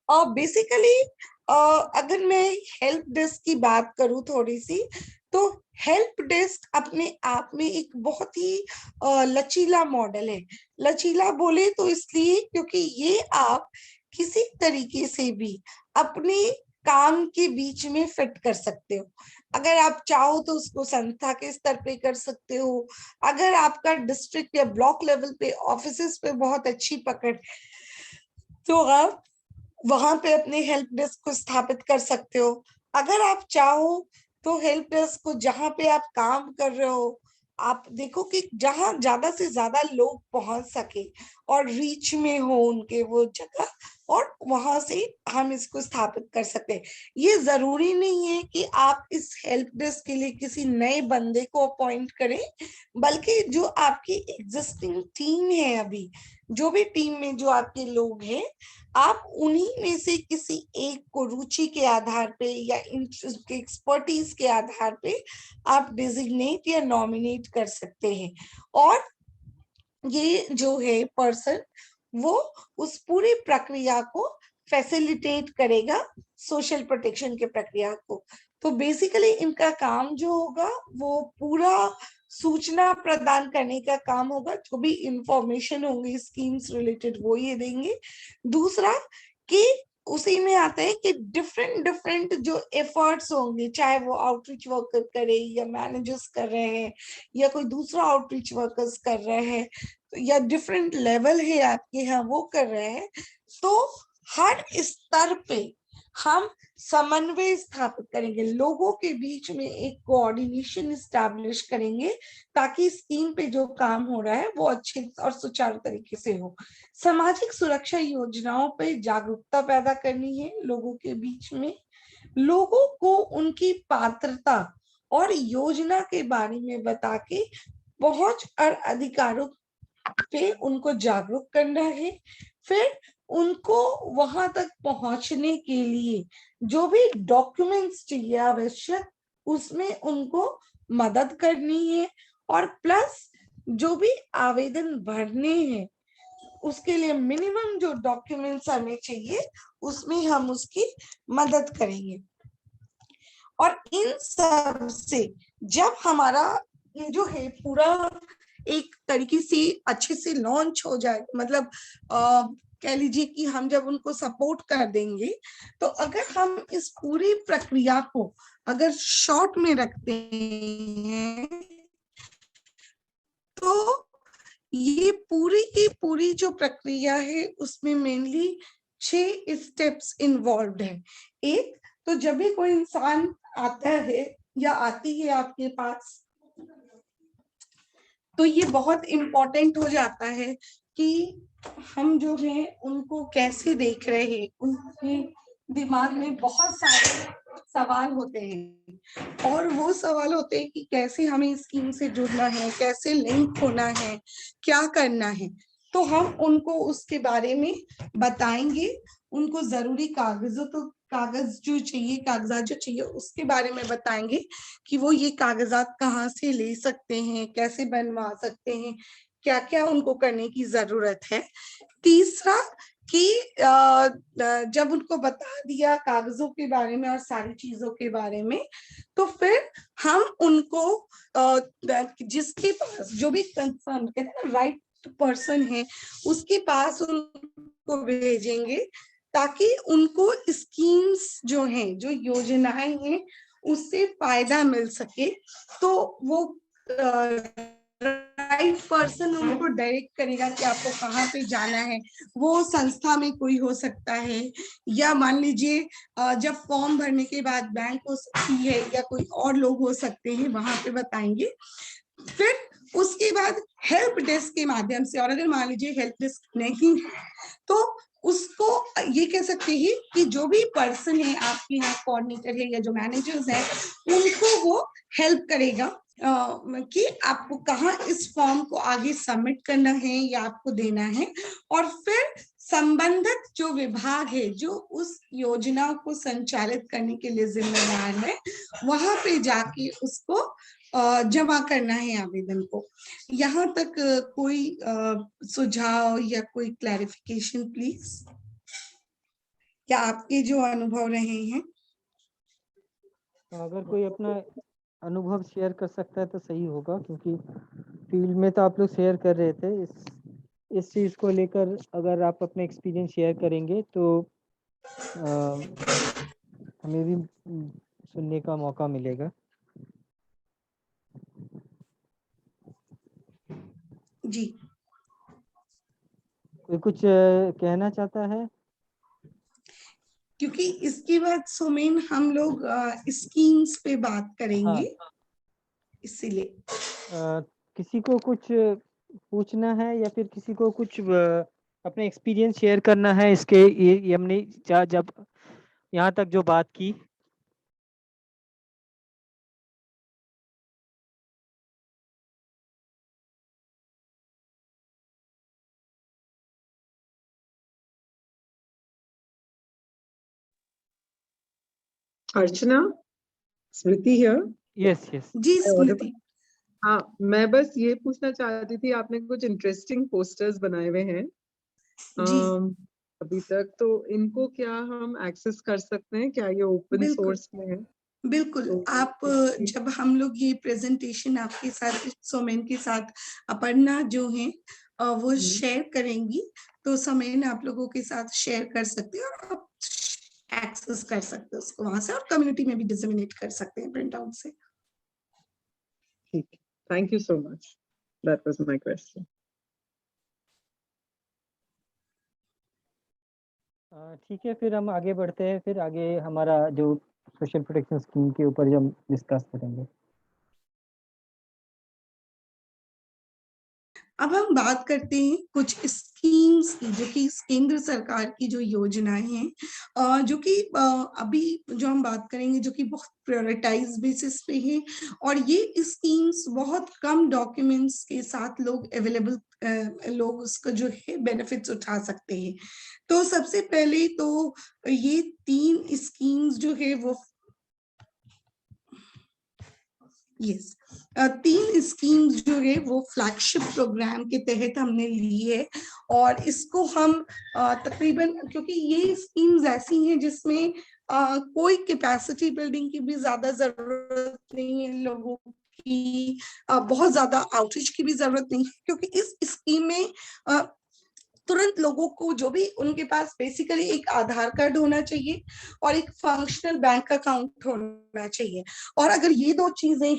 और बेसिकली अगर मैं हेल्प डेस्क की बात करूं थोड़ी सी, तो हेल्प डेस्क अपने आप में एक बहुत ही लचीला मॉडल है। लचीला बोले तो इसलिए क्योंकि ये आप किसी तरीके से भी अपने काम के बीच में फिट कर सकते हो। अगर आप चाहो तो उसको संस्था के स्तर पे कर सकते हो, अगर आपका डिस्ट्रिक्ट या ब्लॉक लेवल पे ऑफिसेस पे बहुत अच्छी पकड़, तो आप वहां पे अपने हेल्प डेस्क को स्थापित कर सकते हो। अगर आप चाहो तो हेल्प डेस्क को जहाँ पे आप काम कर रहे हो, आप देखो कि जहाँ ज्यादा से ज्यादा लोग पहुंच सके और रीच में हो उनके वो जगह, और वहां से हम इसको स्थापित कर सकते हैं। ये जरूरी नहीं है कि आप इस हेल्प डेस्क के लिए किसी नए बंदे को अपॉइंट करें, बल्कि जो आपकी एग्जिस्टिंग टीम है, अभी जो भी टीम में जो आपके लोग हैं, आप उन्हीं में से किसी एक को रुचि के आधार पे या इंटरेस्ट के एक्सपर्टीज के आधार पे आप डिजिग्नेट या नॉमिनेट कर सकते हैं। और ये जो है पर्सन, वो उस पूरी प्रक्रिया को फैसिलिटेट करेगा, सोशल प्रोटेक्शन के प्रक्रिया को। तो बेसिकली इनका काम जो होगा वो पूरा सूचना प्रदान करने का काम होगा। जो भी इंफॉर्मेशन होंगी स्कीम्स रिलेटेड वो ये देंगे। दूसरा कि उसी में आता है कि डिफरेंट डिफरेंट जो एफर्ट्स होंगे, चाहे वो आउटरीच वर्कर करे या मैनेजर्स कर रहे हैं या कोई दूसरा आउटरीच वर्कर्स कर रहे हैं, या डिफरेंट लेवल है आपके यहाँ वो कर रहे हैं, तो हर स्तर पे हम समन्वय स्थापित करेंगे, लोगों के बीच में एक कोऑर्डिनेशन स्टैब्लिश करेंगे, ताकि स्कीम पे जो काम हो रहा है वो अच्छे और सुचारू तरीके से हो। सामाजिक सुरक्षा योजनाओं पे जागरूकता पैदा करनी है लोगों के बीच में, लोगों को उनकी पात्रता और योजना के बारे में बता के पहुंच और अधिकारों पे उनको जागरूक करना है। फिर उनको वहां तक पहुंचने के लिए जो भी डॉक्यूमेंट्स चाहिए आवश्यक, उसमें उनको मदद करनी है। और प्लस जो भी आवेदन भरने हैं उसके लिए मिनिमम जो डॉक्यूमेंट्स हमें चाहिए उसमें हम उसकी मदद करेंगे। और इन सब से जब हमारा ये जो है पूरा एक तरीके से अच्छे से लॉन्च हो जाए, मतलब कह लीजिए कि हम जब उनको सपोर्ट कर देंगे, तो अगर हम इस पूरी प्रक्रिया को अगर शॉर्ट में रखते हैं, तो ये पूरी की पूरी जो प्रक्रिया है उसमें मेनली 6 स्टेप्स इन्वॉल्व है। एक तो जब भी कोई इंसान आता है या आती है आपके पास, तो ये बहुत इम्पोर्टेंट हो जाता है कि हम जो है उनको कैसे देख रहे हैं। उनके दिमाग में बहुत सारे सवाल होते हैं, और वो सवाल होते हैं कि कैसे हमें स्कीम से जुड़ना है, कैसे लिंक होना है, क्या करना है। तो हम उनको उसके बारे में बताएंगे, उनको जरूरी कागज जो चाहिए, कागजात जो चाहिए उसके बारे में बताएंगे कि वो ये कागजात कहाँ से ले सकते हैं, कैसे बनवा सकते हैं, क्या क्या उनको करने की जरूरत है। तीसरा कि जब उनको बता दिया कागजों के बारे में और सारी चीजों के बारे में, तो फिर हम उनको जिसके पास जो भी कंसर्न कहते हैं ना राइट पर्सन है, उसके पास उनको भेजेंगे, ताकि उनको स्कीम्स जो हैं, जो योजनाएं हैं, उससे फायदा मिल सके। तो वो राइट पर्सन उनको डायरेक्ट करेगा कि आपको कहाँ पे जाना है। वो संस्था में कोई हो सकता है, या मान लीजिए जब फॉर्म भरने के बाद बैंक हो सकती है, या कोई और लोग हो सकते हैं, वहां पे बताएंगे। फिर उसके बाद हेल्प डेस्क के माध्यम से, और अगर मान लीजिए हेल्प डेस्क नहीं है तो उसको ये कह सकते हैं कि जो भी पर्सन है आपके यहाँ कोऑर्डिनेटर है या जो मैनेजर्स है, उनको वो हेल्प करेगा कि आपको कहाँ इस फॉर्म को आगे सबमिट करना है या आपको देना है। और फिर संबंधित जो विभाग है जो उस योजना को संचालित करने के लिए जिम्मेदार है, वहां पे जाके उसको जमा करना है आवेदन को। यहाँ तक कोई सुझाव या कोई क्लैरिफिकेशन प्लीज, क्या आपके जो अनुभव रहे हैं?
अगर कोई अपना अनुभव शेयर कर सकता है तो सही होगा, क्योंकि फील्ड में तो आप लोग शेयर कर रहे थे। इस चीज़ को लेकर अगर आप अपना एक्सपीरियंस शेयर करेंगे तो हमें भी सुनने का मौका मिलेगा।
जी,
कोई कुछ कहना चाहता है?
क्योंकि इसके बाद सोमेन हम लोग स्कीम्स पे बात करेंगे, इसीलिए
किसी को कुछ पूछना है या फिर किसी को कुछ अपने एक्सपीरियंस शेयर करना है इसके, ये हमने जब यहाँ तक जो बात की।
अर्चना, स्मृति हियर।
यस यस
जी स्मृति।
हाँ, मैं बस ये पूछना चाहती थी, आपने कुछ इंटरेस्टिंग पोस्टर्स बनाए हुए हैं
जी
अभी तक, तो इनको क्या हम एक्सेस कर सकते हैं? क्या ये ओपन
बिल्कुल
सोर्स में है?
बिल्कुल।
तो
आप जब हम लोग ये प्रेजेंटेशन आपके साथ सोमेन के साथ अपर्णा जो है वो शेयर करेंगी, तो सोमेन आप लोगों के साथ शेयर कर सकते हैं और आप एक्सेस कर सकते हैं उसको वहां से, और कम्युनिटी में भी डिसेमिनेट कर सकते हैं प्रिंट आउट से।
ठीक, thank you so much, that was my question.
ठीक है, फिर हम आगे बढ़ते हैं। फिर आगे हमारा जो सोशल प्रोटेक्शन स्कीम के ऊपर जो हम डिस्कस करेंगे।
अब हम बात करते हैं कुछ स्कीम्स की, जो कि केंद्र सरकार की जो योजनाएं हैं, जो कि अभी जो हम बात करेंगे जो कि बहुत प्रायोरिटाइज बेसिस पे है, और ये स्कीम्स बहुत कम डॉक्यूमेंट्स के साथ लोग उसका जो है बेनिफिट्स उठा सकते हैं। तो सबसे पहले तो ये 3 स्कीम्स जो है वो 3 स्कीम्स जो है वो फ्लैगशिप प्रोग्राम के तहत हमने ली है, और इसको हम तकरीबन, क्योंकि ये स्कीम्स ऐसी हैं जिसमें कोई कैपेसिटी बिल्डिंग की भी ज्यादा जरूरत नहीं है, लोगों की बहुत ज्यादा आउटरीच की भी जरूरत नहीं है, क्योंकि इस स्कीम में तुरंत लोगों को जो भी उनके पास बेसिकली एक आधार कार्ड होना चाहिए और एक फंक्शनल बैंक अकाउंट होना चाहिए, और अगर ये 2 चीजें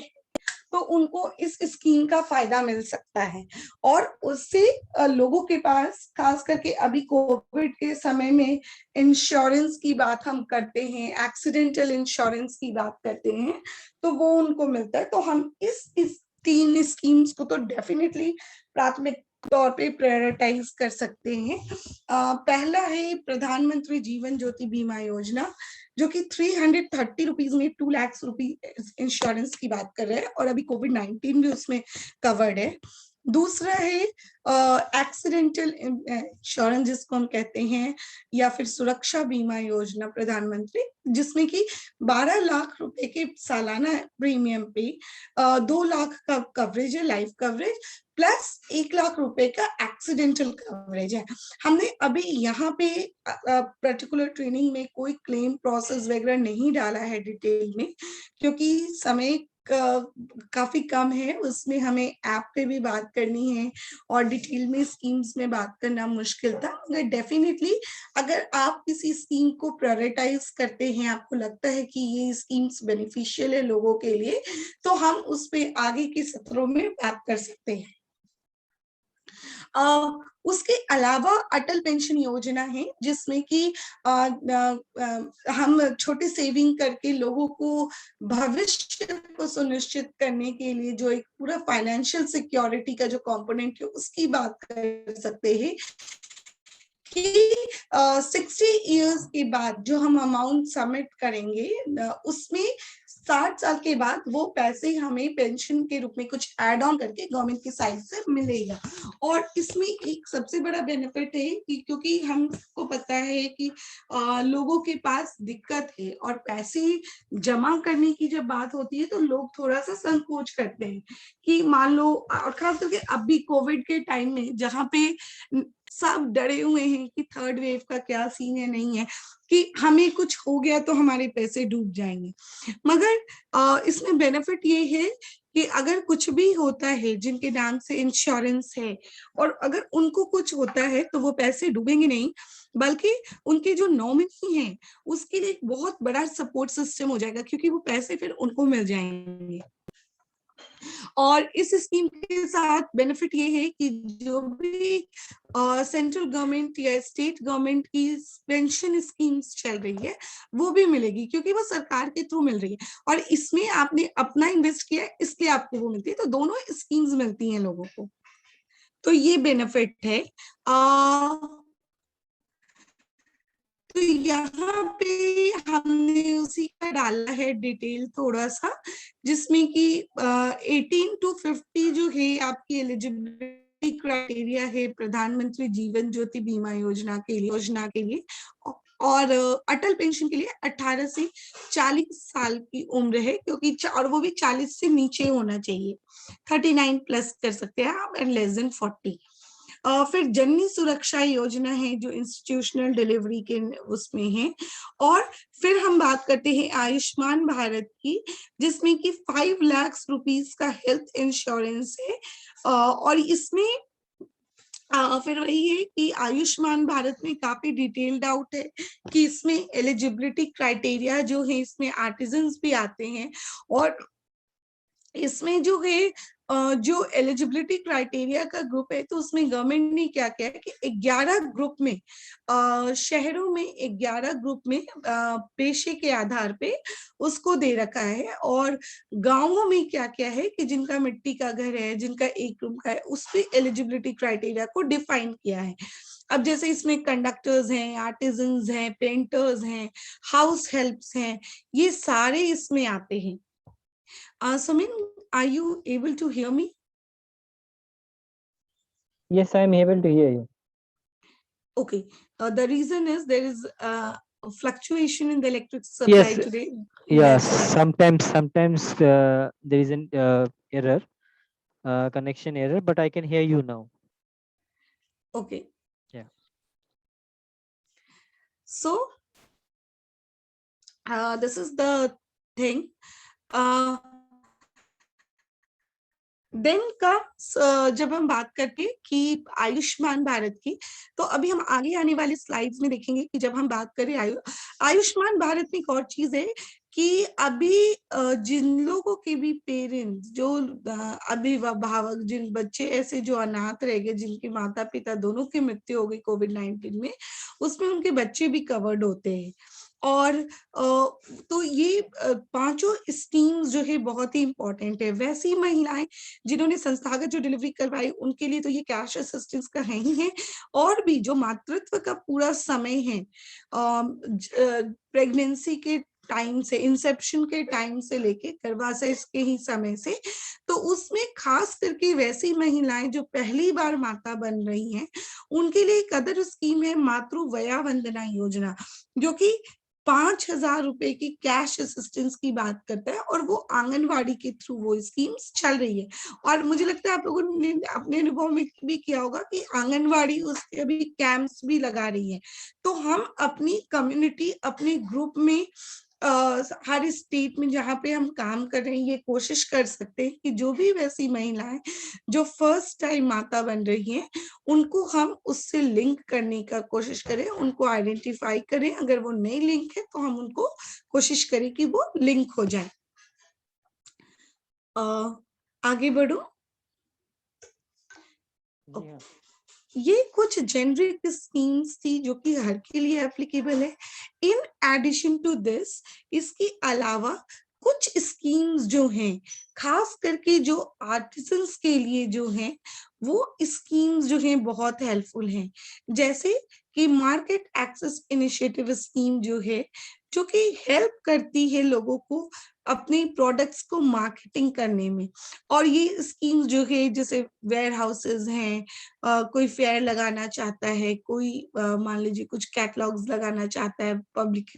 तो उनको इस स्कीम का फायदा मिल सकता है। और उससे लोगों के पास, खास करके अभी कोविड के समय में इंश्योरेंस की बात हम करते हैं, एक्सीडेंटल इंश्योरेंस की बात करते हैं, तो वो उनको मिलता है। तो हम इस 3 स्कीम्स को तो डेफिनेटली प्राथमिक तौर पे प्रायोरिटाइज कर सकते हैं। पहला है प्रधानमंत्री जीवन ज्योति बीमा योजना, जो कि 330 रुपीज में 2 लाख रुपीज इंश्योरेंस की बात कर रहे हैं, और अभी कोविड-19 भी उसमें कवर्ड है। दूसरा है एक्सीडेंटल इंश्योरेंस, जिसको हम कहते हैं, या फिर सुरक्षा बीमा योजना प्रधानमंत्री, जिसमें कि 12 लाख रुपए के सालाना प्रीमियम पे 2 लाख का कवरेज है, लाइफ कवरेज, प्लस 1 लाख रुपए का एक्सीडेंटल कवरेज है। हमने अभी यहाँ पे पर्टिकुलर ट्रेनिंग में कोई क्लेम प्रोसेस वगैरह नहीं डाला है डिटेल में, क्योंकि समय काफी कम है, उसमें हमें ऐप पे भी बात करनी है और डिटेल में स्कीम्स में बात करना मुश्किल था। मगर डेफिनेटली अगर आप किसी स्कीम को प्रायोरिटाइज करते हैं, आपको लगता है कि ये स्कीम्स बेनिफिशियल है लोगों के लिए, तो हम उस पे आगे के सत्रों में बात कर सकते हैं। उसके अलावा अटल पेंशन योजना है, जिसमें कि हम छोटे सेविंग करके लोगों को भविष्य को सुनिश्चित करने के लिए जो एक पूरा फाइनेंशियल सिक्योरिटी का जो कंपोनेंट है उसकी बात कर सकते हैं कि 60 इयर्स के बाद जो हम अमाउंट सबमिट करेंगे, उसमें 60 साल के बाद वो पैसे हमें पेंशन के रूप में कुछ ऐड ऑन करके गवर्नमेंट की साइड से मिलेगा। और इसमें एक सबसे बड़ा बेनिफिट है कि क्योंकि हमको पता है कि लोगों के पास दिक्कत है, और पैसे जमा करने की जब बात होती है तो लोग थोड़ा सा संकोच करते हैं कि मान लो, और खास करके अभी कोविड के टाइम में जहाँ पे सब डरे हुए हैं कि थर्ड वेव का क्या सीन है, नहीं है, कि हमें कुछ हो गया तो हमारे पैसे डूब जाएंगे। मगर इसमें बेनिफिट ये है कि अगर कुछ भी होता है, जिनके नाम से इंश्योरेंस है, और अगर उनको कुछ होता है तो वो पैसे डूबेंगे नहीं, बल्कि उनके जो नॉमिनी है उसके लिए एक बहुत बड़ा सपोर्ट सिस्टम हो जाएगा, क्योंकि वो पैसे फिर उनको मिल जाएंगे। और इस स्कीम के साथ बेनिफिट ये है कि जो भी सेंट्रल गवर्नमेंट या स्टेट गवर्नमेंट की पेंशन स्कीम्स चल रही है वो भी मिलेगी, क्योंकि वो सरकार के थ्रू मिल रही है और इसमें आपने अपना इन्वेस्ट किया है इसलिए आपको वो मिलती है, तो दोनों स्कीम्स मिलती हैं लोगों को, तो ये बेनिफिट है। तो यहाँ पे हमने उसी का डाला है डिटेल थोड़ा सा, जिसमें कि 18 to 50 जो है आपकी एलिजिबिलिटी क्राइटेरिया है प्रधानमंत्री जीवन ज्योति बीमा योजना के लिए और अटल पेंशन के लिए 18 से 40 साल की उम्र है, क्योंकि और वो भी 40 से नीचे होना चाहिए, 39 प्लस कर सकते हैं आप एंड लेस देन 40। फिर जननी सुरक्षा योजना है जो इंस्टीट्यूशनल डिलीवरी के उसमें है, और फिर हम बात करते हैं आयुष्मान भारत की, जिसमें कि 5 लाख रुपीस का हेल्थ इंश्योरेंस है। और इसमें फिर वही है कि आयुष्मान भारत में काफी डिटेल्ड आउट है कि इसमें एलिजिबिलिटी क्राइटेरिया जो है, इसमें आर्टिजन्स भी आते हैं, और इसमें जो है जो एलिजिबिलिटी क्राइटेरिया का ग्रुप है, तो उसमें गवर्नमेंट ने क्या किया है कि 11 ग्रुप में शहरों में 11 ग्रुप में पेशे के आधार पे उसको दे रखा है, और गांवों में क्या क्या है कि जिनका मिट्टी का घर है, जिनका एक रूम का है, उस पे एलिजिबिलिटी क्राइटेरिया को डिफाइन किया है। अब जैसे इसमें कंडक्टर्स हैं, आर्टिजन्स हैं, पेंटर्स हैं, हाउस हेल्प्स हैं, ये सारे इसमें आते हैं। Sumin, are you able to hear me?
Yes, I am able to hear you.
Okay. The reason is there is a fluctuation in the electric supply today.
Yes. Sometimes there is an error, connection error, but I can hear you now.
Okay.
Yeah.
So this is the thing. Then का जब हम बात करते हैं कि आयुष्मान भारत की, तो अभी हम आगे आने वाली स्लाइड्स में देखेंगे कि जब हम बात करें आयुष्मान भारत में एक और चीज है कि अभी जिन लोगों के भी पेरेंट्स जो अभिभावक, जिन बच्चे ऐसे जो अनाथ रह गए, जिनके माता पिता दोनों की मृत्यु हो गई कोविड-19 में, उसमें उनके बच्चे भी कवर्ड होते हैं। और तो ये पांचों स्कीम्स जो है बहुत ही इंपॉर्टेंट है। वैसी महिलाएं जिन्होंने संस्थागत जो डिलीवरी करवाई उनके लिए तो ये कैश असिस्टेंस का है ही है, और भी जो मातृत्व का पूरा समय है प्रेगनेंसी के टाइम से, इंसेप्शन के टाइम से लेके गर्भाशय के ही समय से, तो उसमें खास करके वैसी महिलाएं जो पहली बार माता बन रही हैं उनके लिए एक अदर स्कीम है मातृ वया वंदना योजना, जो कि 5,000 रुपए की कैश असिस्टेंस की बात करता है, और वो आंगनवाड़ी के थ्रू वो स्कीम्स चल रही है। और मुझे लगता है आप लोगों ने अपने अनुभव में भी किया होगा कि आंगनवाड़ी उसके अभी कैंप्स भी लगा रही है। तो हम अपनी कम्युनिटी, अपने ग्रुप में हर स्टेट में जहाँ पे हम काम कर रहे हैं ये कोशिश कर सकते हैं कि जो भी वैसी महिलाएं जो फर्स्ट टाइम माता बन रही हैं उनको हम उससे लिंक करने का कोशिश करें, उनको आइडेंटिफाई करें। अगर वो नहीं लिंक है तो हम उनको कोशिश करें कि वो लिंक हो जाए। आगे बढ़ो। ये कुछ जेनरिक स्कीम्स थी जो कि हर के लिए एप्लीकेबल है। इन एडिशन टू दिस, इसके अलावा कुछ स्कीम्स जो हैं खास करके जो आर्टिसंस के लिए जो हैं वो स्कीम्स जो हैं बहुत हेल्पफुल हैं, जैसे कि मार्केट एक्सेस इनिशिएटिव स्कीम जो है, जो कि हेल्प करती है लोगों को अपने प्रोडक्ट्स को मार्केटिंग करने में। और ये स्कीम्स जो है जैसे वेयर हाउसेज हैं, कोई फेयर लगाना चाहता है, कोई मान लीजिए कुछ कैटलॉग्स लगाना चाहता है, पब्लिक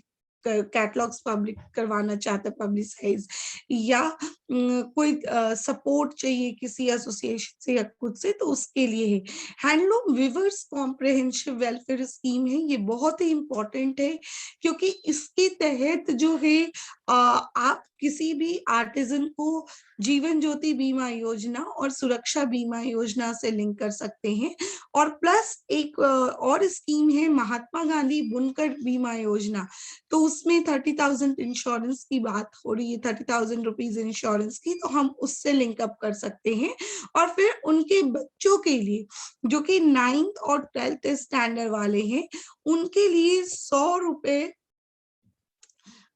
कैटलॉग्स पब्लिक करवाना चाहता है, पब्लिसाइज, या कोई सपोर्ट चाहिए किसी एसोसिएशन से या खुद से, तो उसके लिए है। Handloom weavers comprehensive welfare scheme है, ये बहुत ही इंपॉर्टेंट है क्योंकि इसके तहत जो है आप किसी भी आर्टिजन को जीवन ज्योति बीमा योजना और सुरक्षा बीमा योजना से लिंक कर सकते हैं। और प्लस एक और स्कीम है महात्मा गांधी बुनकर बीमा योजना, तो उसमें 30,000 इंश्योरेंस की बात हो रही है, 30,000 रुपीज इंश्योरेंस की, तो हम उससे लिंक अप कर सकते हैं। और फिर उनके बच्चों के लिए जो कि 9th और 12th स्टैंडर्ड वाले हैं, उनके लिए 100 रुपए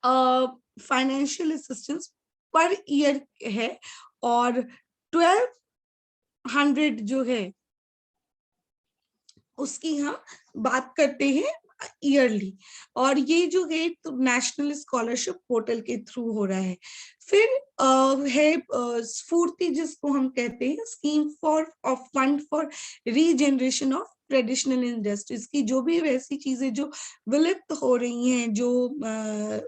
फाइनेंशियल असिस्टेंस पर ईयर है, और 1200 जो है उसकी हम बात करते हैं ईयरली। और ये जो है तो नेशनल स्कॉलरशिप पोर्टल के थ्रू हो रहा है। फिर है स्फूर्ति, जिसको हम कहते हैं scheme of fund for regeneration of traditional industries की, जो भी वैसी चीजें जो विलुप्त हो रही हैं, जो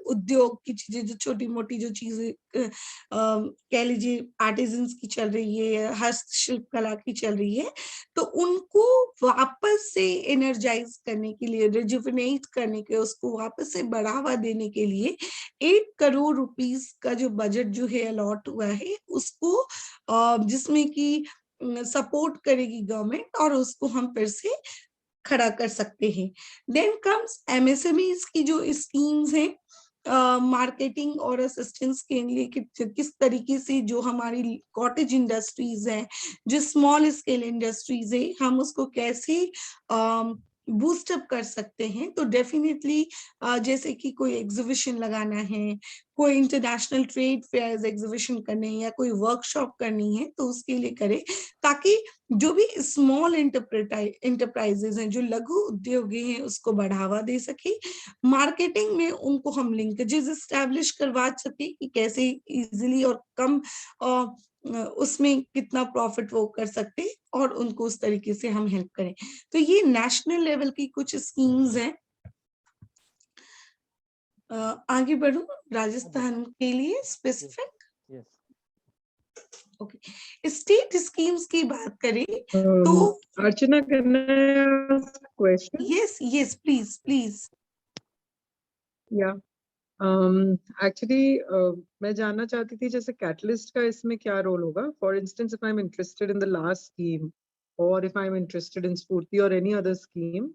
उद्योग की चीजें, जो छोटी मोटी जो चीजें कह लीजिए आर्टिजन्स की चल रही है, हस्तशिल्प कला की चल रही है, तो उनको वापस से एनर्जाइज करने के लिए, रिजुविनेट करने के, उसको वापस से बढ़ावा देने के लिए 8 करोड़ रुपीस का जो बजट जो है अलॉट हुआ है, उसको जिसमें कि सपोर्ट करेगी गवर्नमेंट, और उसको हम फिर से खड़ा कर सकते हैं। देन कम्स एमएसएमईज की जो स्कीम्स हैं, मार्केटिंग और असिस्टेंस के लिए किस तरीके से जो हमारी कॉटेज इंडस्ट्रीज हैं, जो स्मॉल स्केल इंडस्ट्रीज है, हम उसको कैसे बूस्ट अप कर सकते हैं। तो डेफिनेटली जैसे कि कोई एग्जीबिशन लगाना है, कोई इंटरनेशनल ट्रेड फेयर एग्जीबिशन करने हैं, या कोई वर्कशॉप करनी है, तो उसके लिए करें, ताकि जो भी स्मॉल इंटरप्राइजेज हैं, जो लघु उद्योग हैं, उसको बढ़ावा दे सके। मार्केटिंग में उनको हम लिंकेजेस एस्टैब्लिश करवा सके कि कैसे इजीली और कम उसमें कितना प्रॉफिट वो कर सकते, और उनको उस तरीके से हम हेल्प करें। तो ये नेशनल लेवल की कुछ स्कीम्स हैं। आगे बढ़ूं राजस्थान के लिए specific.
Yes,
okay, state schemes की बात करें तो
अर्चना, can I ask a question?
Yes please please.
Yeah. Actually, मैं जानना चाहती थी जैसे कैटलिस्ट का इसमें क्या रोल होगा। For instance, if I am interested in the last scheme, और if I am interested in SFURTI और एनी अदर स्कीम,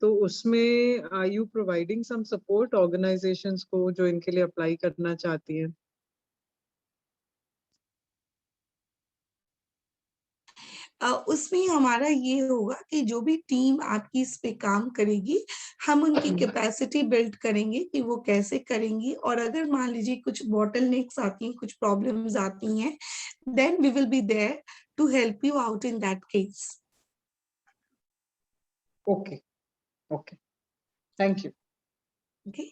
तो उसमें are you providing some support organisations को जो इनके लिए अप्लाई करना चाहती हैं?
उसमें हमारा ये होगा कि जो भी टीम आपकी इस पे काम करेगी, हम उनकी कैपेसिटी बिल्ड करेंगे कि वो कैसे करेंगी, और अगर मान लीजिए कुछ बॉटलनेक्स आती हैं, कुछ प्रॉब्लम्स आती हैं, then we will be there to help you out in that case.
Okay, okay, thank you.
Okay,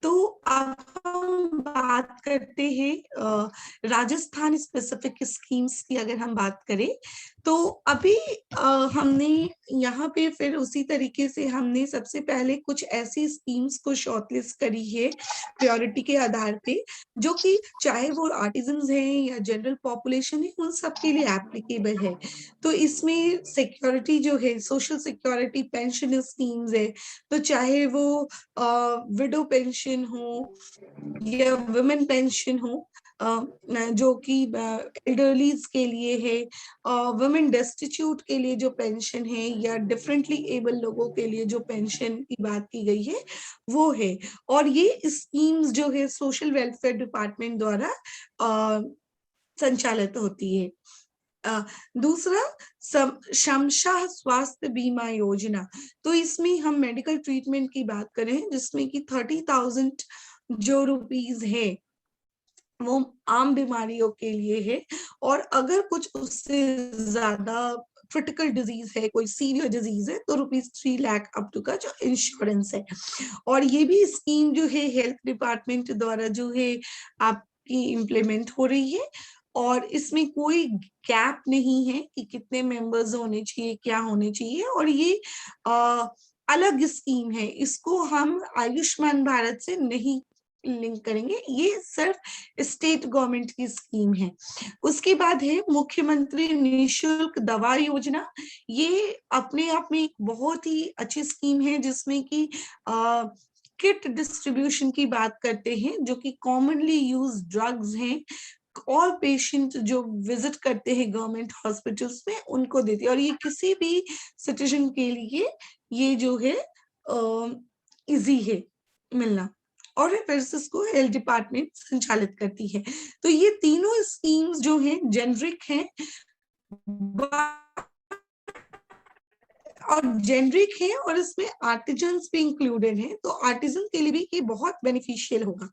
तो अब हम बात करते हैं राजस्थान स्पेसिफिक स्कीम्स की। अगर हम बात करें तो अभी हमने यहाँ पे फिर उसी तरीके से हमने सबसे पहले कुछ ऐसी स्कीम्स को शॉर्टलिस्ट करी है प्रायोरिटी के आधार पे, जो कि चाहे वो आर्टिजन्स हैं या जनरल पॉपुलेशन है, उन सबके लिए एप्लीकेबल है। तो इसमें सिक्योरिटी जो है, सोशल सिक्योरिटी पेंशन स्कीम्स है, तो चाहे वो विडो पेंशन हो या वुमेन पेंशन हो, जो कि एल्डरलीज के लिए है, वुमेन डेस्टिट्यूट के लिए जो पेंशन है, या डिफरेंटली एबल लोगों के लिए जो पेंशन की बात की गई है वो है। और ये स्कीम्स जो है सोशल वेलफेयर डिपार्टमेंट द्वारा संचालित होती है। दूसरा शमशाह स्वास्थ्य बीमा योजना, तो इसमें हम मेडिकल ट्रीटमेंट की बात करें, जिसमें कि 30,000 जो रुपीस है वो आम बीमारियों के लिए है, और अगर कुछ उससे ज्यादा क्रिटिकल डिजीज है, कोई सीवियर डिजीज है, तो ₹3 लाख अप टू का जो इंश्योरेंस है। और ये भी स्कीम जो है हेल्थ डिपार्टमेंट द्वारा जो है आपकी इम्प्लीमेंट हो रही है, और इसमें कोई गैप नहीं है कि कितने मेंबर्स होने चाहिए, क्या होने चाहिए। और ये अलग स्कीम है, इसको हम आयुष्मान भारत से नहीं लिंक करेंगे, ये सिर्फ स्टेट गवर्नमेंट की स्कीम है। उसके बाद है मुख्यमंत्री निशुल्क दवा योजना। ये अपने आप में एक बहुत ही अच्छी स्कीम है, जिसमें कि किट डिस्ट्रीब्यूशन की बात करते हैं, जो कि कॉमनली यूज ड्रग्स हैं, ऑल पेशेंट जो विजिट करते हैं गवर्नमेंट हॉस्पिटल्स में उनको देती है, और ये किसी भी सिटीजन के लिए ये जो है इजी है मिलना, और रेफरेंसेस को हेल्थ डिपार्टमेंट संचालित करती है। तो ये तीनों स्कीम्स जो हैं जेनरिक हैं और जेनरिक है, और इसमें आर्टिजन्स भी इंक्लूडेड हैं, तो आर्टिजन के लिए भी ये बहुत बेनिफिशियल होगा।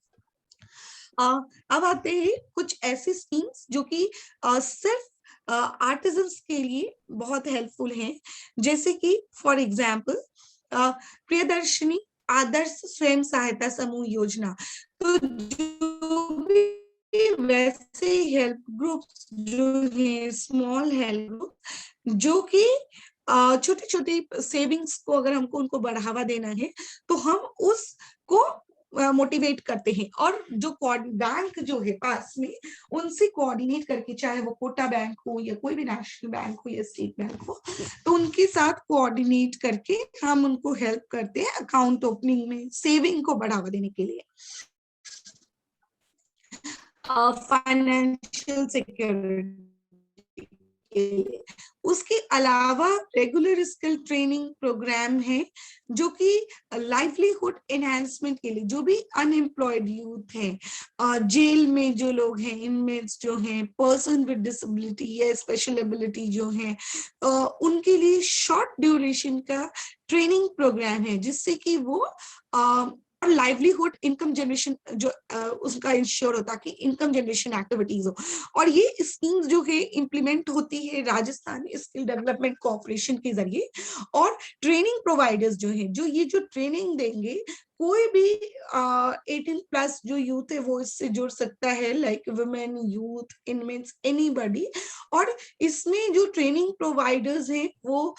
अब आते हैं कुछ ऐसी स्कीम्स जो कि सिर्फ आर्टिजन्स के लिए बहुत हेल्पफुल हैं, जैसे कि फॉर एग्जांपल प्रियदर्शिनी आदर्श स्वयं सहायता समूह योजना। तो जो भी वैसे हेल्प ग्रुप्स जो हैं, स्मॉल हेल्प ग्रुप जो कि छोटी छोटी सेविंग्स को अगर हमको उनको बढ़ावा देना है तो हम उसको मोटिवेट करते हैं, और जो बैंक जो है पास में उनसे कोऑर्डिनेट करके, चाहे वो कोटा बैंक हो या कोई भी नेशनल बैंक हो या स्टेट बैंक हो, तो उनके साथ कोऑर्डिनेट करके हम उनको हेल्प करते हैं अकाउंट ओपनिंग में, सेविंग को बढ़ावा देने के लिए। फाइनेंशियल सिक्योरिटी के लिए। उसके अलावा रेगुलर स्किल ट्रेनिंग प्रोग्राम है जो कि लाइवलीहुड एनहांसमेंट के लिए, जो भी अनएम्प्लॉयड यूथ हैं, जेल में जो लोग हैं, इनमेट्स जो हैं, पर्सन विद डिसेबिलिटी या स्पेशल एबिलिटी जो हैं, उनके लिए शॉर्ट ड्यूरेशन का ट्रेनिंग प्रोग्राम है, जिससे कि वो और लाइवलीहुड इनकम जनरेशन जो उसका इंश्योर होता कि इनकम जनरेशन एक्टिविटीज हो। और ये स्कीम्स जो है इम्प्लीमेंट होती है राजस्थान स्किल डेवलपमेंट कॉर्पोरेशन के जरिए, और ट्रेनिंग प्रोवाइडर्स जो है जो ये जो ट्रेनिंग देंगे, कोई भी 18+ जो यूथ है वो इससे जुड़ सकता है, like women, youth, inmates, anybody. और इसमें जो ट्रेनिंग प्रोवाइडर्स हैं वो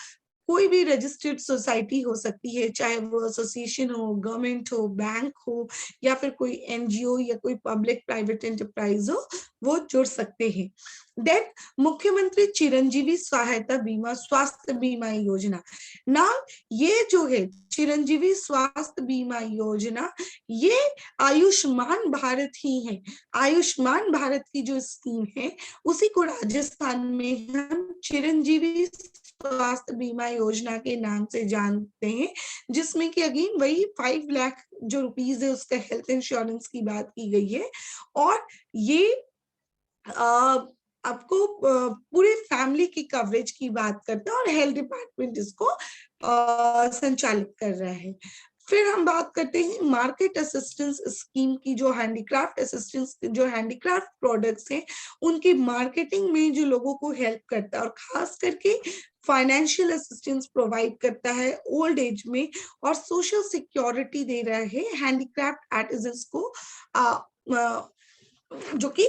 कोई भी रजिस्टर्ड सोसाइटी हो सकती है, चाहे वो एसोसिएशन हो, गवर्नमेंट हो, बैंक हो, या फिर कोई एनजीओ या कोई पब्लिक प्राइवेट एंटरप्राइज हो, वो जुड़ सकते हैं। देन मुख्यमंत्री चिरंजीवी सहायता बीमा स्वास्थ्य बीमा योजना। ना ये जो है चिरंजीवी स्वास्थ्य बीमा योजना, ये आयुष्मान भारत ही है। आयुष्मान भारत की जो स्कीम है उसी को राजस्थान में हम चिरंजीवी स्वास्थ्य बीमा योजना के नाम से जानते हैं, जिसमें कि अगेन वही 5 लाख जो रुपीस है उसका हेल्थ इंश्योरेंस की बात की गई है। और ये आपको पूरे फैमिली की कवरेज की बात करता है, और हेल्थ डिपार्टमेंट इसको संचालित कर रहा है। फिर हम बात करते हैं मार्केट असिस्टेंस स्कीम की, जो हैंडीक्राफ्ट असिस्टेंस, जो हैंडीक्राफ्ट प्रोडक्ट्स हैं उनकी मार्केटिंग में जो लोगों को हेल्प करता है, और खास करके फाइनेंशियल असिस्टेंस प्रोवाइड करता है ओल्ड एज में, और सोशल सिक्योरिटी दे रहा है हैंडीक्राफ्ट आर्टिजन्स को, जो कि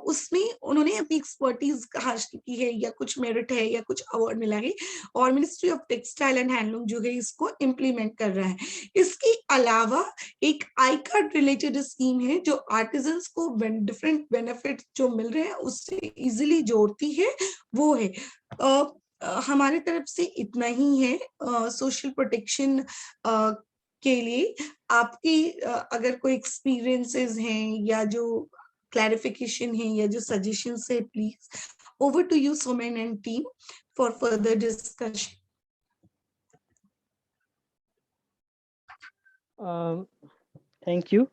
उसमें उन्होंने अपनी एक्सपर्टीज हासिल की है, या कुछ मेरिट है, या कुछ अवार्ड मिला है, और ministry of textile and handloom जो है इसको इम्प्लीमेंट कर रहा है। इसके अलावा एक आई कार्ड रिलेटेड स्कीम है जो आर्टिजन्स को डिफरेंट बेनिफिट जो मिल रहे हैं उससे इजिली जोड़ती है, वो है। हमारे तरफ से इतना ही है सोशल प्रोटेक्शन के लिए। आपकी अगर कोई एक्सपीरियंसेस हैं या जो क्लैरिफिकेशन है या जो सजेशंस है, please over to you Somen and team for further discussion.
Thank you.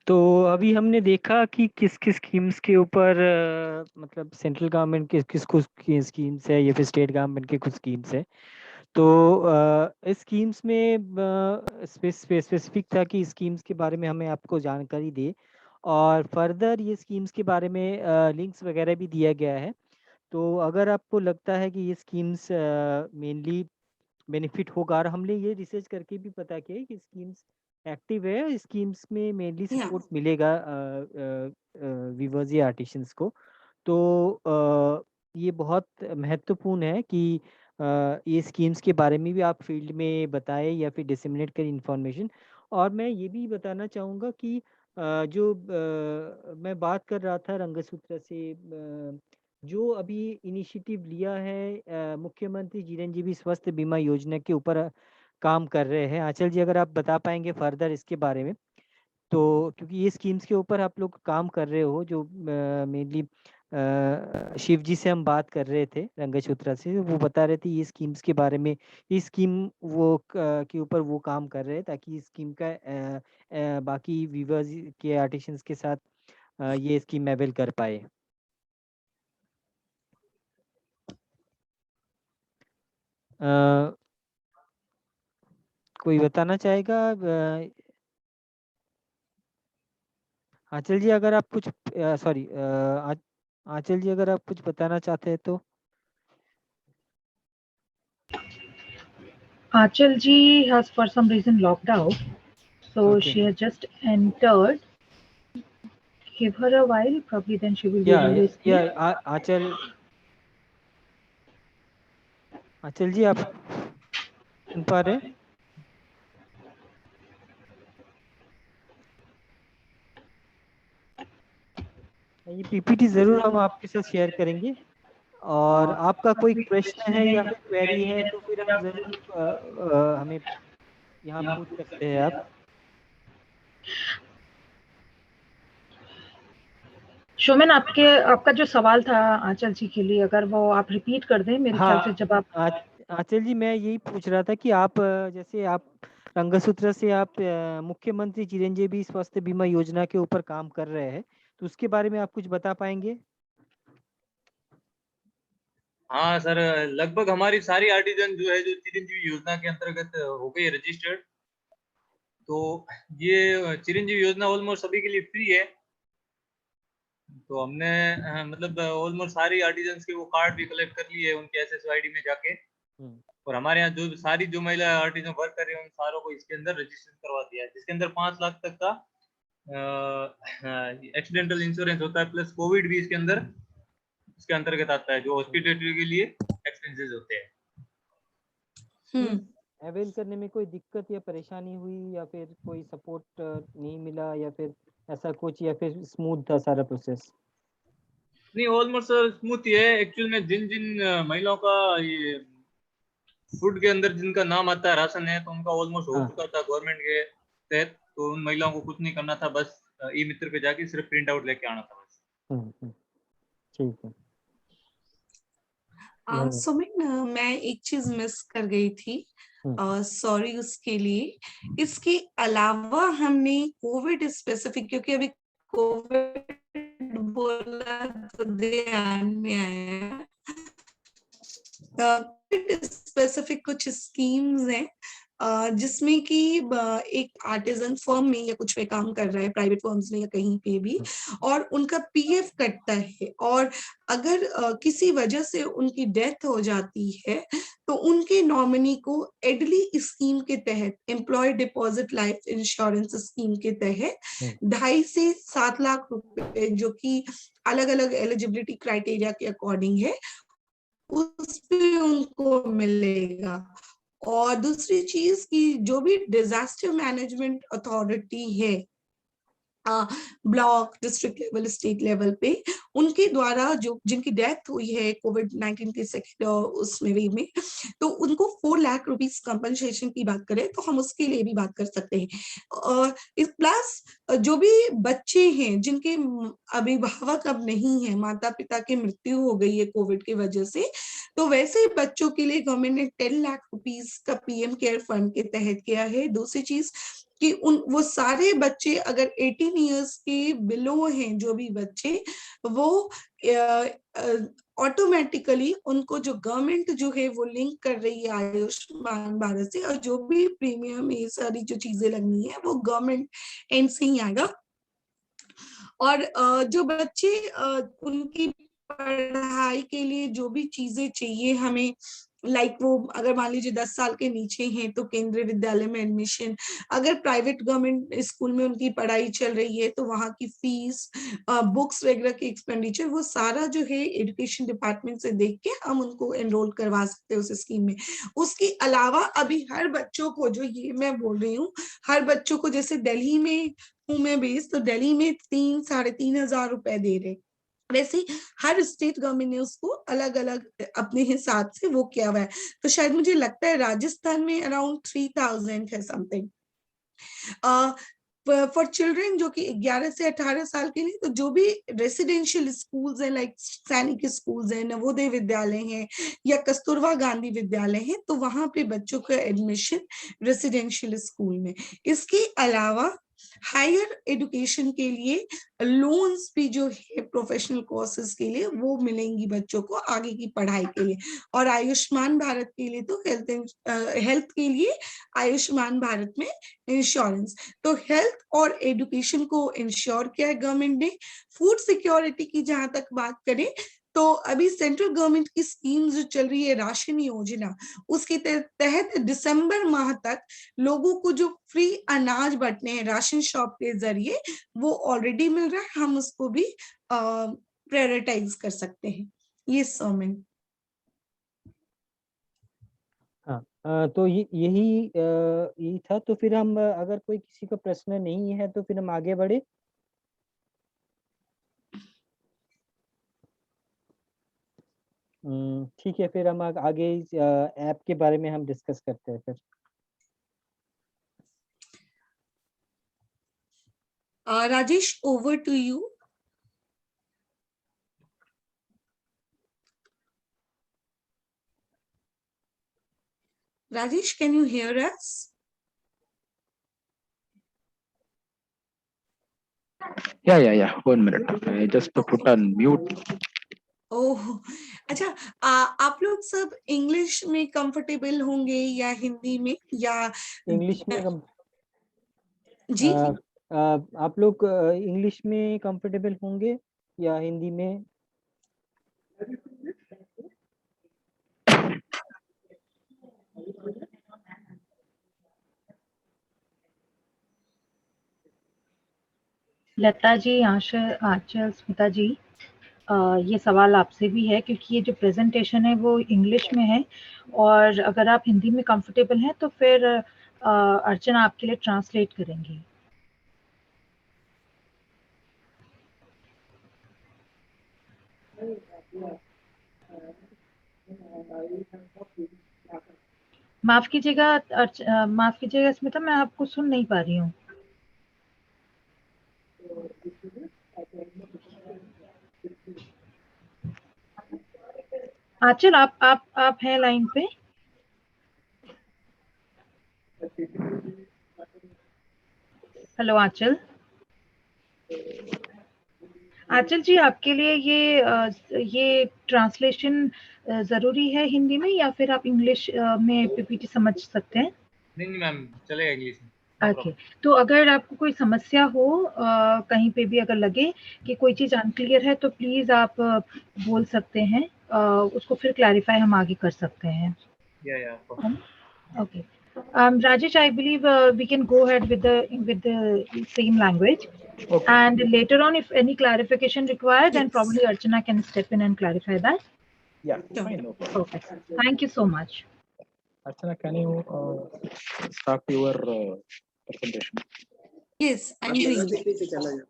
तो अभी हमने देखा कि किस किस स्कीम्स के ऊपर मतलब सेंट्रल गवर्नमेंट के किस कुछ स्कीम्स है या फिर स्टेट गवर्नमेंट के कुछ स्कीम्स है। तो इस स्कीम्स में स्पेसिफिक था कि स्कीम्स के बारे में हमें आपको जानकारी दे, और फर्दर ये स्कीम्स के बारे में लिंक्स वगैरह भी दिया गया है। तो अगर आपको लगता है कि ये स्कीम्स मेनली बेनिफिट होगा, और हमने ये रिसर्च करके भी पता किया है कि स्कीम्स एक्टिव है, स्कीम्स में मेनली सपोर्ट मिलेगा वीवर्स या आर्टिशंस को। तो ये बहुत महत्वपूर्ण है कि ये स्कीम्स के बारे में भी आप फील्ड में बताएं या फिर डिसेमिनेट करें इंफॉर्मेशन। और मैं ये भी बताना चाहूँगा कि जो मैं बात कर रहा था रंगसूत्र से, जो अभी इनिशिएटिव लिया है मुख्यमंत्री चिरंजीवी स्वास्थ्य बीमा योजना के ऊपर काम कर रहे हैं। आंचल जी, अगर आप बता पाएंगे फर्दर इसके बारे में। तो क्योंकि ये स्कीम्स के ऊपर आप लोग काम कर रहे हो, जो मेनली शिव जी से हम बात कर रहे थे रंगसूत्रा से, वो बता रहे थे ये स्कीम्स के बारे में, ये स्कीम वो के ऊपर वो काम कर रहे हैं ताकि इस स्कीम का बाकी वीवर्स के आर्टिशंस के साथ ये स्कीम अवेल कर पाए। कोई बताना चाहेगा? आंचल जी अगर आप कुछ सॉरी आंचल जी अगर आप कुछ बताना चाहते हैं तो।
Achal ji has for some reason logged out, so
Okay.
she has just entered. Give her a while, probably then she will be able to speak.
आंचल जी आप सुन पा रहे हैं? ये पीपीटी जरूर हम आपके साथ शेयर करेंगे, और आपका कोई प्रश्न है या फिर क्वेरी है तो फिर आप जरूर हमें यहाँ पूछ सकते हैं आप।
शोमेन, आपका जो सवाल था आंचल जी के लिए, अगर वो आप रिपीट कर दें, मेरे ख्याल से जब आप।
आंचल जी मैं यही पूछ रहा था कि आप जैसे आप रंगसूत्र से आप मुख्यमंत्री चिरंजीवी स्वास्थ्य बीमा योजना के ऊपर काम कर रहे हैं, तो उसके बारे में आप कुछ बता पाएंगे?
हाँ सर, लगभग हमारी सारी आर्टिजन जो है जो चिरंजीवी योजना के अंतर्गत हो गई रजिस्टर्ड। तो ये चिरंजीवी योजना ऑलमोस्ट सभी के लिए फ्री है। तो हमने मतलब ऑलमोस्ट सारी आर्टिजन्स के वो कार्ड भी कलेक्ट कर लिए उनके SSID में जाके, और हमारे यहाँ जो सारी जो महिला आर्टिजन वर्क कर रही है उन सारों को इसके अंदर रजिस्ट्रेशन करवा दिया है, जिसके अंदर 5 लाख तक का एक्सीडेंटल इंश्योरेंस होता है, प्लस कोविड भी इसके अंदर इसके अंतर्गत आता है, जो हॉस्पिटल के लिए एक्सपेंसेस होते हैं।
अवेल करने में कोई दिक्कत या परेशानी हुई, या फिर कोई सपोर्ट नहीं मिला, या फिर ऐसा कुछ, या फिर स्मूथ था सारा प्रोसेस?
नहीं, ऑलमोस्ट स्मूथ ही है। एक्चुअल में जिन महिलाओं का ये फूड के अंदर जिनका नाम आता है, राशन है, तो उनका ऑलमोस्ट हो चुका था गवर्नमेंट के तहत, तो उन महिलाओं को कुछ नहीं करना था, बस ई मित्र पे जाके सिर्फ प्रिंट आउट लेके आना था बस।
ठीक है।
सुमिन, मैं एक चीज मिस कर गई थी, सॉरी उसके लिए। इसके अलावा हमने कोविड स्पेसिफिक, क्योंकि अभी कोविड बोला तो ध्यान में आया, स्पेसिफिक कुछ स्कीम्स हैं जिसमें कि एक आर्टिजन फर्म में या कुछ पे काम कर रहा है, प्राइवेट फर्म्स में या कहीं पे भी, और उनका PF कटता है, और अगर किसी वजह से उनकी डेथ हो जाती है तो उनके नॉमिनी को एडली स्कीम के तहत, employ deposit life insurance scheme के तहत 2.5 से 7 लाख रुपए, जो कि अलग अलग एलिजिबिलिटी क्राइटेरिया के अकॉर्डिंग है, उस पे उनको मिलेगा। और दूसरी चीज की जो भी डिजास्टर मैनेजमेंट अथॉरिटी है, block, district level, state level पे, उनके द्वारा जो जिनकी डेथ हुई है कोविड-19 के सेकेंड उसमें वेव में, तो उनको 4 लाख रुपीस कंपनसेशन की बात करें तो हम उसके लिए भी बात कर सकते हैं। इस प्लस जो भी बच्चे हैं जिनके अभिभावक अब नहीं है, माता पिता की मृत्यु हो गई है कोविड की वजह से, तो वैसे बच्चों के लिए गवर्नमेंट ने 10 लाख रुपीस का PM केयर फंड के तहत किया है। दूसरी चीज कि वो सारे बच्चे अगर 18 इयर्स के बिलो हैं, जो भी बच्चे, वो ऑटोमेटिकली उनको जो गवर्नमेंट जो है वो लिंक कर रही है आयुष्मान भारत से, और जो भी प्रीमियम, ये सारी जो चीजें लगनी है वो गवर्नमेंट एंड से ही आएगा। और जो बच्चे उनकी पढ़ाई के लिए जो भी चीजें चाहिए हमें, लाइक वो अगर मान लीजिए 10 साल के नीचे हैं तो केंद्रीय विद्यालय में एडमिशन, अगर प्राइवेट गवर्नमेंट स्कूल में उनकी पढ़ाई चल रही है तो वहाँ की फीस, बुक्स वगैरह की एक्सपेंडिचर, वो सारा जो है एजुकेशन डिपार्टमेंट से देख के हम उनको एनरोल करवा सकते हैं उस स्कीम में। उसके अलावा अभी हर बच्चों को, जो ये मैं बोल रही हूँ, हर बच्चों को, जैसे दिल्ली में हूँ मैं बेस, तो दिल्ली में 3-3.5 हजार रुपए दे रहे, वैसे हर स्टेट गवर्नमेंट ने उसको अलग अलग अपने हिसाब से वो किया हुआ है। तो शायद मुझे लगता है राजस्थान में अराउंड 3000 है समथिंग। फॉर चिल्ड्रन जो कि 11 से 18 साल के लिए, तो जो भी रेसिडेंशियल स्कूल्स हैं, लाइक सैनिक स्कूल्स हैं, नवोदय विद्यालय हैं या कस्तूरबा गांधी विद्यालय हैं, तो वहां पे बच्चों का एडमिशन रेसिडेंशियल स्कूल में। इसके अलावा हायर एजुकेशन के लिए लोन्स भी जो है प्रोफेशनल कोर्सेज के लिए वो मिलेंगी बच्चों को आगे की पढ़ाई के लिए। और आयुष्मान भारत के लिए तो हेल्थ के लिए आयुष्मान भारत में इंश्योरेंस। तो हेल्थ और एजुकेशन को इंश्योर किया है गवर्नमेंट ने। फूड सिक्योरिटी की जहां तक बात करें तो अभी सेंट्रल गवर्नमेंट की स्कीम जो चल रही है राशन योजना, उसके तहत दिसंबर माह तक लोगों को जो फ्री अनाज बंटने हैं राशन शॉप के जरिए, वो ऑलरेडी मिल रहा है। हम उसको भी प्रायोरिटाइज कर सकते हैं। ये सोमेन।
हाँ, तो यही था। तो फिर हम अगर कोई किसी का प्रश्न नहीं है तो फिर हम आगे बढ़े। ठीक है, फिर हम आगे इस ऐप के बारे में हम डिस्कस करते हैं फिर।
Rajesh, over to you. Rajesh, can you hear us?
Yeah. 1 minute. I just put on mute.
ओह अच्छा, आप लोग सब इंग्लिश में कंफर्टेबल होंगे या हिंदी में या
इंग्लिश में
जी?
आप लोग इंग्लिश में कंफर्टेबल होंगे या हिंदी में?
लता जी, आंचल, स्मिता जी, ये सवाल आपसे भी है क्योंकि ये जो प्रेजेंटेशन है वो इंग्लिश में है, और अगर आप हिंदी में कंफर्टेबल हैं तो फिर अर्चना आपके लिए ट्रांसलेट करेंगी। माफ कीजिएगा स्मिता, मैं आपको सुन नहीं पा रही हूँ। आंचल, आप हैं लाइन पे? हेलो आंचल। आंचल जी, आपके लिए ये ट्रांसलेशन जरूरी है हिंदी में, या फिर आप इंग्लिश में पीपीटी समझ सकते हैं?
नहीं मैम, चलेगा इंग्लिश में।
ओके, तो अगर आपको कोई समस्या हो कहीं पे भी अगर लगे कि कोई चीज़ अनक्लियर है तो प्लीज़ आप बोल सकते हैं, उसको फिर क्लैरिफाई हम आगे कर सकते हैं। Okay. Rajesh, I believe we can go ahead with the same language.
Okay.
And later on, if any clarification required, then
Yes.
probably Archana can step in and clarify that.
Yeah,
Sure.
fine. No problem.
Okay. Thank you so much.
Archana, can you start your presentation?
Yes, I'm doing that.
पीछे चला जाओ।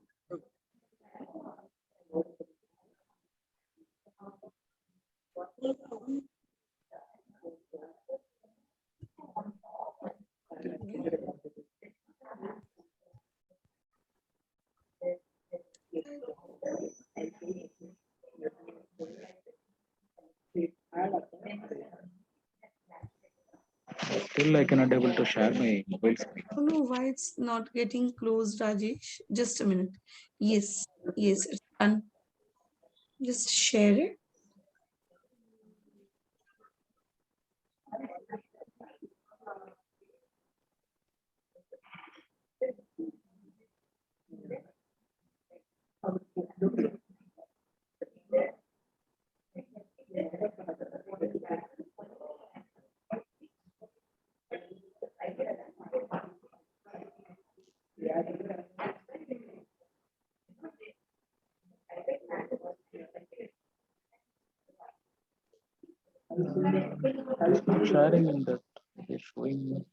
Still, I cannot able to share my mobile screen.
I don't know why it's not getting closed, Rajesh. Just a minute. Yes, it's done. Just share it.
I'm sharing in that. It's showing.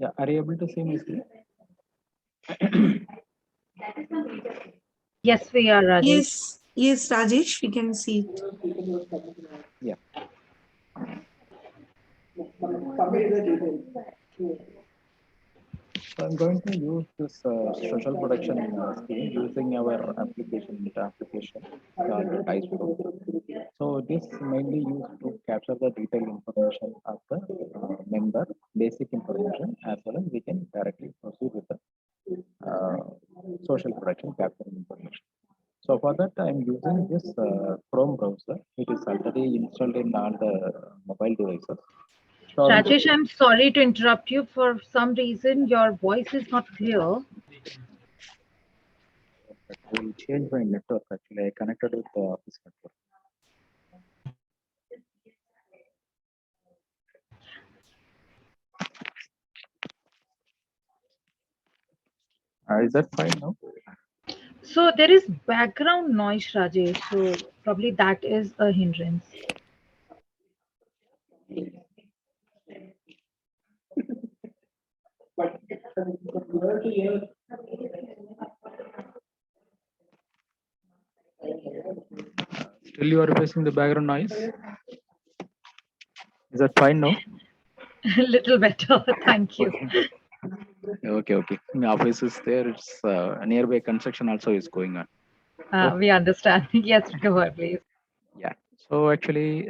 Yeah, are you able to see my screen?
Yes, we are, Rajesh.
Yes, Rajesh, we can see it.
Yeah. So I'm going to use this social protection scheme using our application called DICE-Pro. So this mainly used to capture the detailed information of the member, basic information, as well as we can directly proceed with the social protection capturing information. So for that, I'm using this Chrome browser. It is already installed in all the mobile devices. So
Rajesh, I'm sorry to interrupt you. For some reason, your voice is not clear.
I will change my network. Actually, I connected with the office network. Is that fine now?
So there is background noise, Rajesh. So probably that is a hindrance.
Still, you are facing the background noise. Is that fine now?
A little better. Thank you.
Okay. The office is there. It's nearby construction also is going on.
We understand. Yes, go ahead, please.
Yeah. So actually,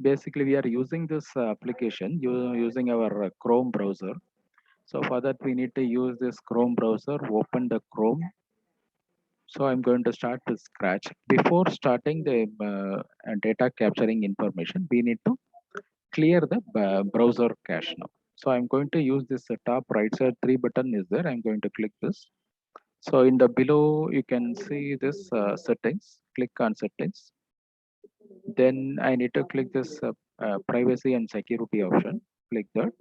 basically, we are using this application using our Chrome browser. So for that, we need to use this Chrome browser. Open the Chrome. So I'm going to start with scratch. Before starting the data capturing information, we need to clear the browser cache now. So I'm going to use this top right side 3 button is there. I'm going to click this. So in the below, you can see this settings. Click on settings. Then I need to click this privacy and security option. Click that.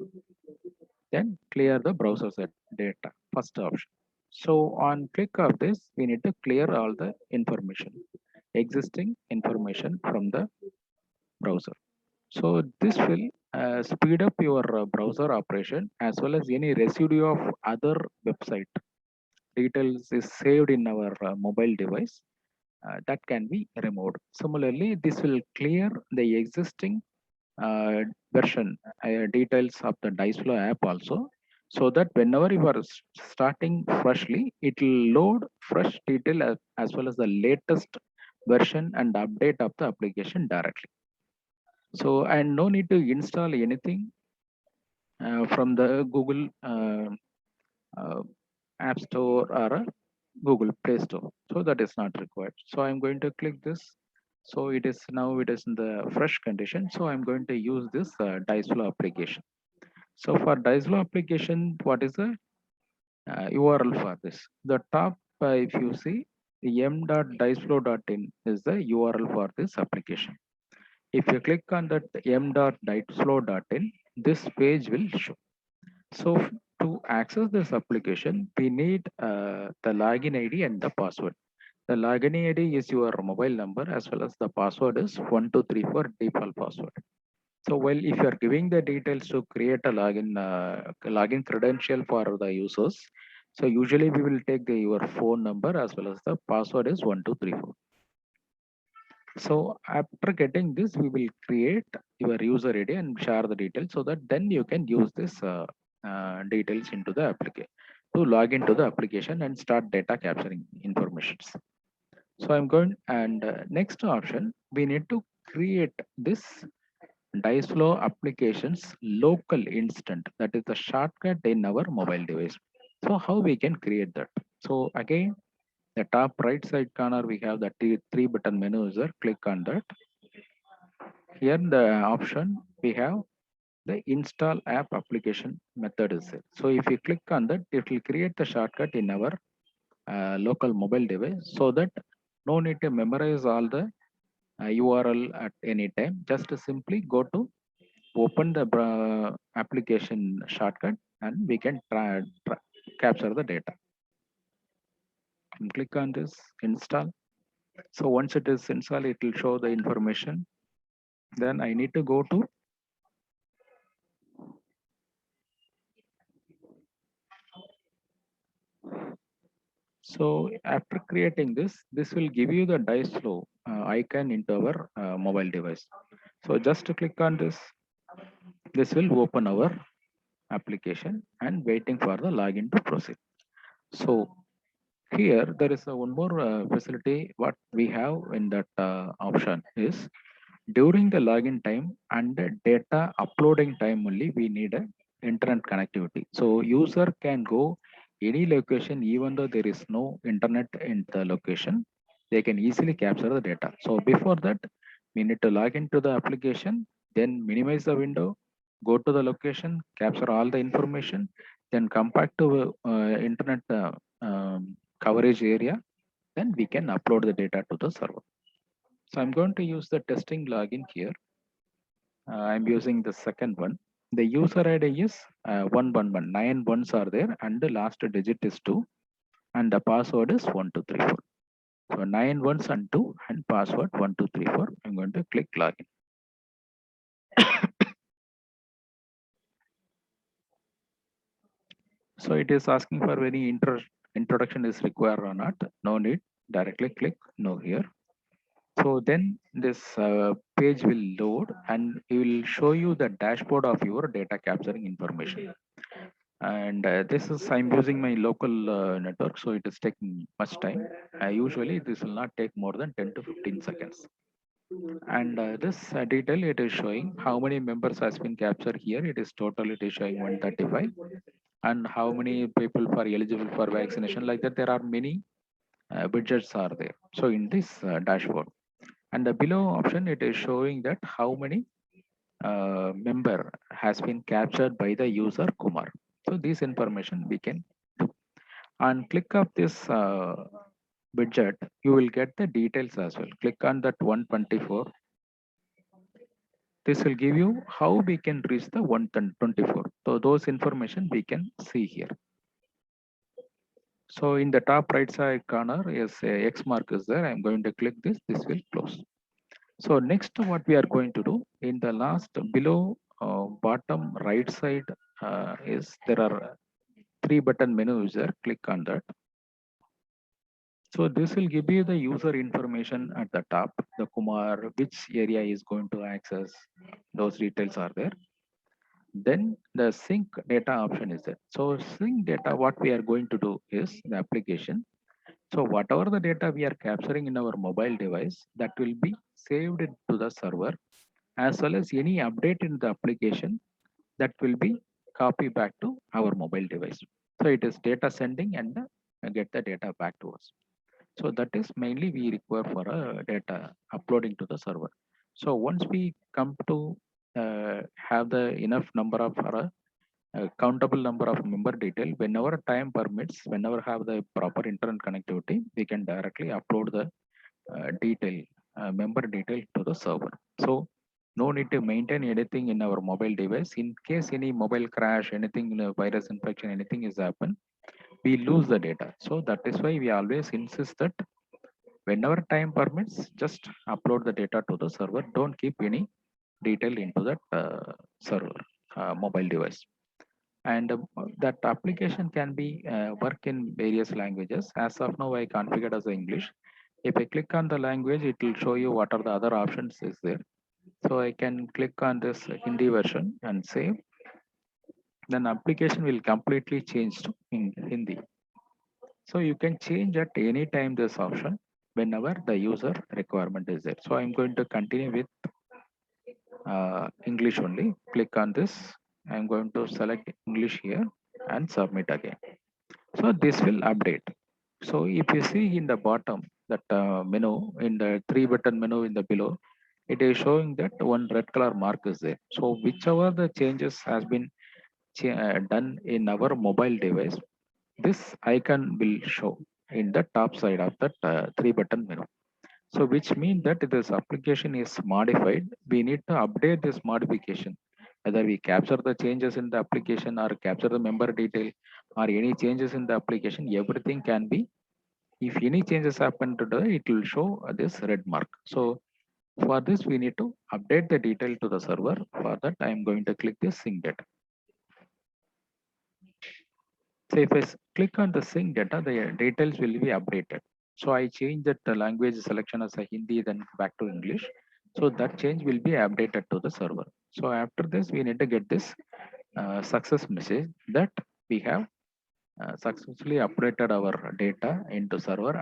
Then clear the browser set data. First option. So on click of this, we need to clear all the information, existing information from the browser. So this will speed up your browser operation as well as any residue of other website details is saved in our mobile device that can be removed. Similarly, this will clear the existing version details of the DICE-Flow app also, so that whenever you are starting freshly, it will load fresh detail as well as the latest version and update of the application directly. So, and no need to install anything from the Google App Store or Google Play Store. So that is not required. So I'm going to click this. So it is now it is in the fresh condition. So I'm going to use this DICE-Flow application. So for DICE-Flow application, what is the URL for this? The top, if you see, the m.diceflow.in is the URL for this application. If you click on that m.diceflow.in, this page will show. So to access this application, we need the login ID and the password. The login ID is your mobile number as well as the password is 1234 default password. So while if you are giving the details to create a login credential for the users, so usually we will take your phone number as well as the password is 1234. So after getting this, we will create your user ID and share the details so that then you can use this details into the application to log into the application and start data capturing informations. So I'm going and next option, we need to create this DICE-Flow applications local instant, that is the shortcut in our mobile device. So how we can create that? So again, the top right side corner, we have the three button menu user. Click on that. Here the option we have the install app application method is there. So if you click on that, it will create the shortcut in our local mobile device so that no need to memorize all the URL at any time. Just simply go to open the application shortcut and we can capture the data. And click on this install. So once it is installed, it will show the information. Then I need to go to So after creating this, this will give you the dice flow icon into our mobile device. So just to click on this, this will open our application and waiting for the login to proceed. So here there is one more facility what we have in that option is during the login time and the data uploading time only we need a internet connectivity. So user can go any location even though there is no internet in the location, they can easily capture the data. So before that we need to log into the application, then minimize the window, go to the location, capture all the information, then come back to internet coverage area, then we can upload the data to the server. So I'm going to use the testing login here. I'm using the second one. The user ID is 111. 9 ones are there and the last digit is 2 and the password is 1234. So 9 ones and 2 and password 1234. I'm going to click login. So it is asking for any introduction is required or not. No need. Directly click no here. So then this page will load and it will show you the dashboard of your data capturing information. And this is I'm using my local network, so it is taking much time. Usually this will not take more than 10 to 15 seconds. And this detail it is showing how many members has been captured here. It is total it is showing 135 and how many people are eligible for vaccination. Like that there are many budgets are there. So in this dashboard and the below option it is showing that how many member has been captured by the user Kumar. So this information we can do. And click of this widget, you will get the details as well. Click on that 124. This will give you how we can reach the 124. So those information we can see here. So in the top right side corner, yes, X mark is there. I'm going to click this. This will close. So next, what we are going to do in the last below bottom right side is there are 3 button menu user. Click on that. So this will give you the user information at the top, the Kumar, which area is going to access, those details are there. Then the sync data option is there. So sync data, what we are going to do is the application. So whatever the data we are capturing in our mobile device, that will be saved to the server, as well as any update in the application that will be copied back to our mobile device. So it is data sending and get the data back to us. So that is mainly we require for a data uploading to the server. So once we come to have the enough number of countable number of member detail, whenever time permits, whenever have the proper internet connectivity, we can directly upload the detail, member detail to the server. So no need to maintain anything in our mobile device. In case any mobile crash, anything, virus infection, anything is happen, we lose the data. So that is why we always insist that whenever time permits, just upload the data to the server. Don't keep any detail into that server, mobile device. And that application can be work in various languages. As of now, I configured as English. If I click on the language, it will show you what are the other options is there. So I can click on this Hindi version and save. Then application will completely change to Hindi. So you can change at any time this option whenever the user requirement is there. So I'm going to continue with English only. Click on this. I'm going to select English here and submit again. So this will update. So if you see in the bottom that menu, in the 3 button menu in the below, it is showing that one red color mark is there. So whichever the changes has been done in our mobile device, this icon will show in the top side of that 3 button menu. So which means that this application is modified. We need to update this modification. Whether we capture the changes in the application or capture the member detail or any changes in the application, everything can be. If any changes happen today, it will show this red mark. So for this, we need to update the detail to the server. For that, I am going to click this sync data. So if I click on the sync data, the details will be updated. So I change that the language selection as a Hindi, then back to English. So that change will be updated to the server. So after this, we need to get this success message that we have successfully updated our data into server.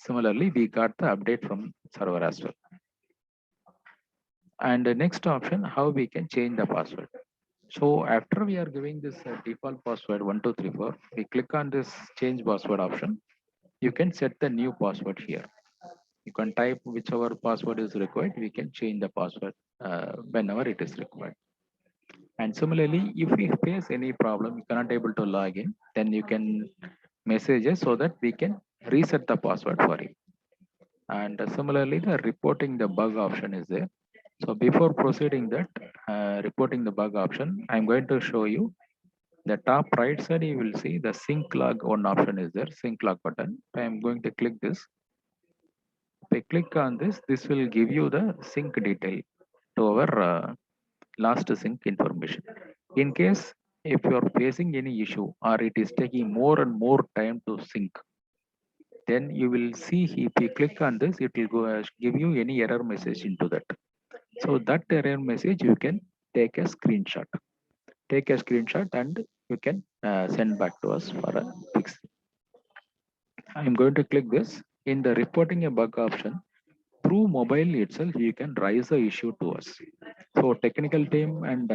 Similarly, we got the update from server as well. And the next option, how we can change the password. So after we are giving this default password 1234, we click on this change password option. You can set the new password here. You can type whichever password is required. We can change the password whenever it is required. And similarly, if we face any problem, you cannot able to log in, then you can message us so that we can reset the password for you. And similarly, the reporting the bug option is there. So before proceeding that, reporting the bug option, I'm going to show you the top right side. You will see the sync log one option is there, sync log button. I'm going to click this. If I click on this, this will give you the sync detail to our last sync information. In case if you are facing any issue or it is taking more and more time to sync, then you will see if you click on this, it will go give you any error message into that. So that error message you can take a screenshot. Take a screenshot and you can send back to us for a fix. I'm going to click this. In the reporting a bug option, through mobile itself, you can raise the issue to us. So technical team and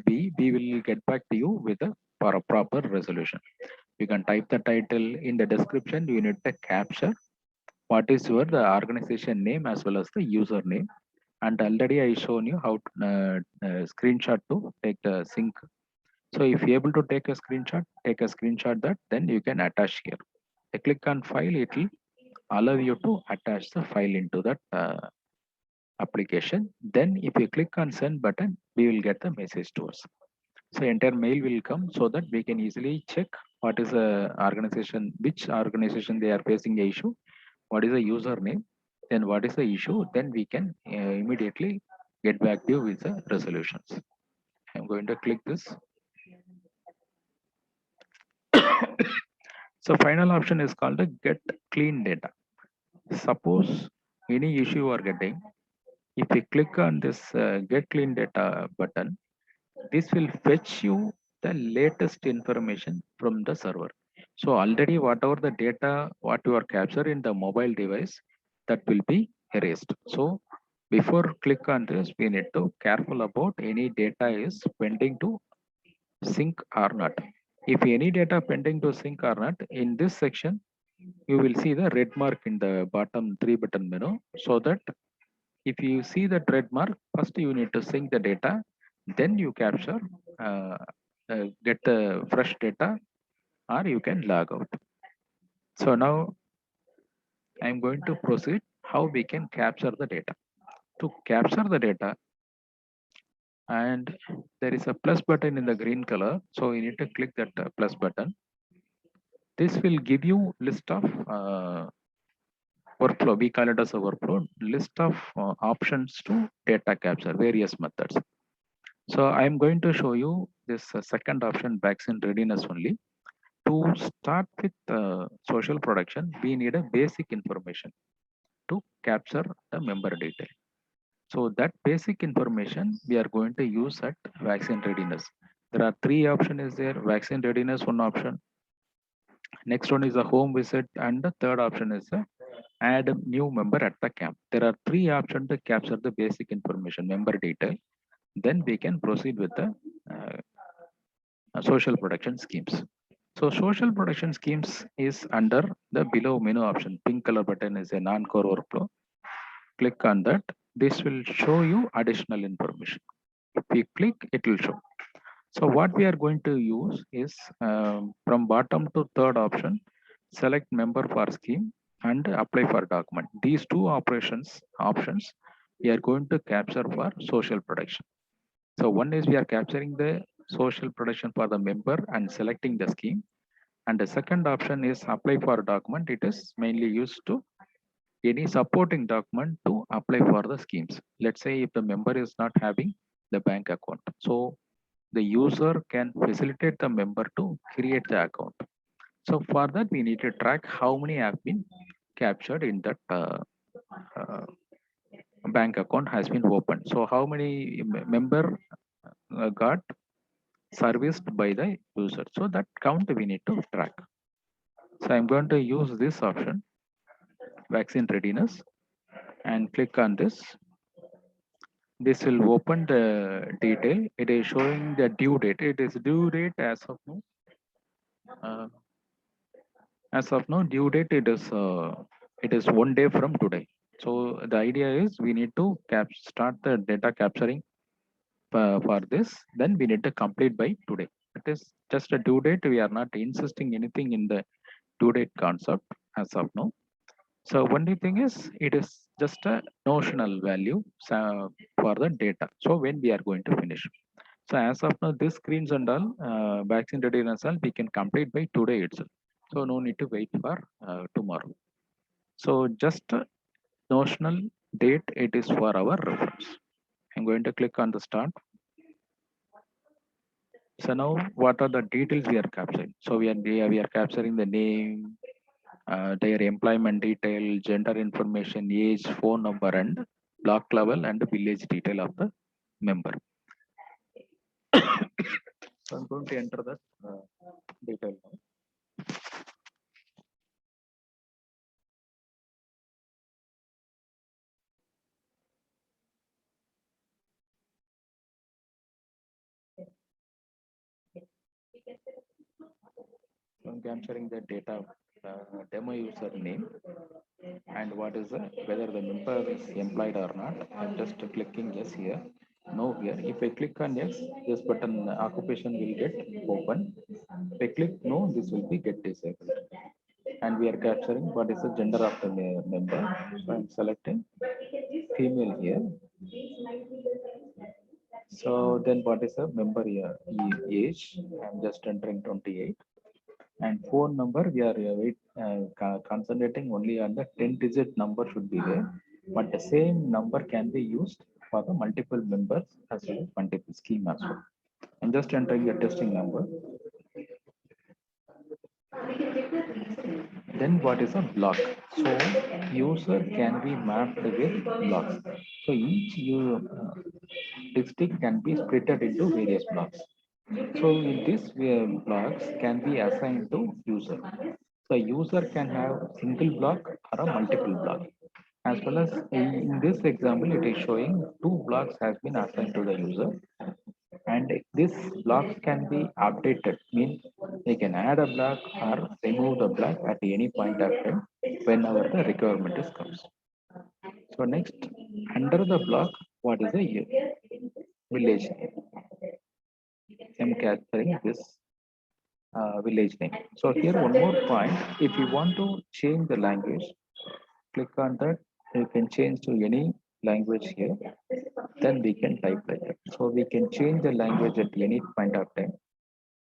we will get back to you with for a proper resolution. You can type the title in the description. You need to capture what is your the organization name as well as the username. And already I shown you how to screenshot to take the sync. So if you're able to take a screenshot that, then you can attach here. I click on file, it will allow you to attach the file into that application. Then if you click on send button, we will get the message to us. So entire mail will come so that we can easily check what is the organization, which organization they are facing the issue, what is the username, then what is the issue, then we can immediately get back to you with the resolutions. I'm going to click this. So final option is called the get clean data. Suppose any issue you are getting, if you click on this get clean data button, this will fetch you the latest information from the server. So already whatever the data what you are captured in the mobile device, that will be erased. So before click on this, we need to careful about any data is pending to sync or not. If any data pending to sync or not, in this section, you will see the red mark in the bottom 3 button menu. So that if you see that red mark, first you need to sync the data, then you capture, get the fresh data, or you can log out. So now I'm going to proceed how we can capture the data. To capture the data, and there is a plus button in the green color, so you need to click that plus button. This will give you list of workflow. We call it as a workflow, list of options to data capture, various methods. So I'm going to show you this second option, vaccine readiness only. To start with social production, we need a basic information to capture the member detail. So that basic information we are going to use at vaccine readiness. There are 3 options is there, vaccine readiness one option. Next one is a home visit, and the third option is add a new member at the camp. There are 3 options to capture the basic information, member detail. Then we can proceed with the social protection schemes. So social protection schemes is under the below menu option. Pink color button is a non-core workflow. Click on that. This will show you additional information. If you click, it will show. So what we are going to use is from bottom to third option, select member for scheme and apply for document. These 2 options we are going to capture for social protection. So one is we are capturing the social protection for the member and selecting the scheme. And the second option is apply for document. It is mainly used to any supporting document to apply for the schemes. Let's say if the member is not having the bank account, so the user can facilitate the member to create the account. So for that, we need to track how many have been captured in that uh, bank account has been opened. So how many member got serviced by the user. So that count we need to track. So I'm going to use this option, vaccine readiness, and click on this. This will open the detail. It is showing the due date. It is due date as of now. Due date it is 1 day from today. So the idea is we need to start the data capturing for this. Then we need to complete by today. It is just a due date. We are not insisting anything in the due date concept as of now. So only thing is it is just a notional value for the data. So when we are going to finish. So as of now, this screens and all vaccine readiness all we can complete by today itself. So no need to wait for tomorrow. So just a notional date it is for our reference. I'm going to click on the start. So now what are the details we are capturing? So we are capturing the name, their employment detail, gender information, age, phone number, and block level and village detail of the member. So I'm going to enter that detail now. So I'm capturing the data demo user name and what is whether the member is employed or not. I'm just clicking yes here. No here. If I click on yes, this button occupation will get open. If I click no, this will be get disabled. And we are capturing what is the gender of the member. So I'm selecting female here. So then what is the member here? Age? I'm just entering 28. And phone number, we are concentrating only on the 10-digit number should be there. But the same number can be used for the multiple members as well as multiple scheme as well. I'm just entering the testing number. Then what is a block? So user can be mapped with blocks. So each district can be split into various blocks. So in this blocks can be assigned to user. The user can have single block or a multiple block. As well as in this example, it is showing 2 blocks has been assigned to the user. And this blocks can be updated, means they can add a block or remove the block at any point of time whenever the requirement is comes. So next, under the block, what is the village name? I'm capturing this village name. So here one more point, if you want to change the language, click on that, you can change to any language here, then we can type like that. So we can change the language at any point of time.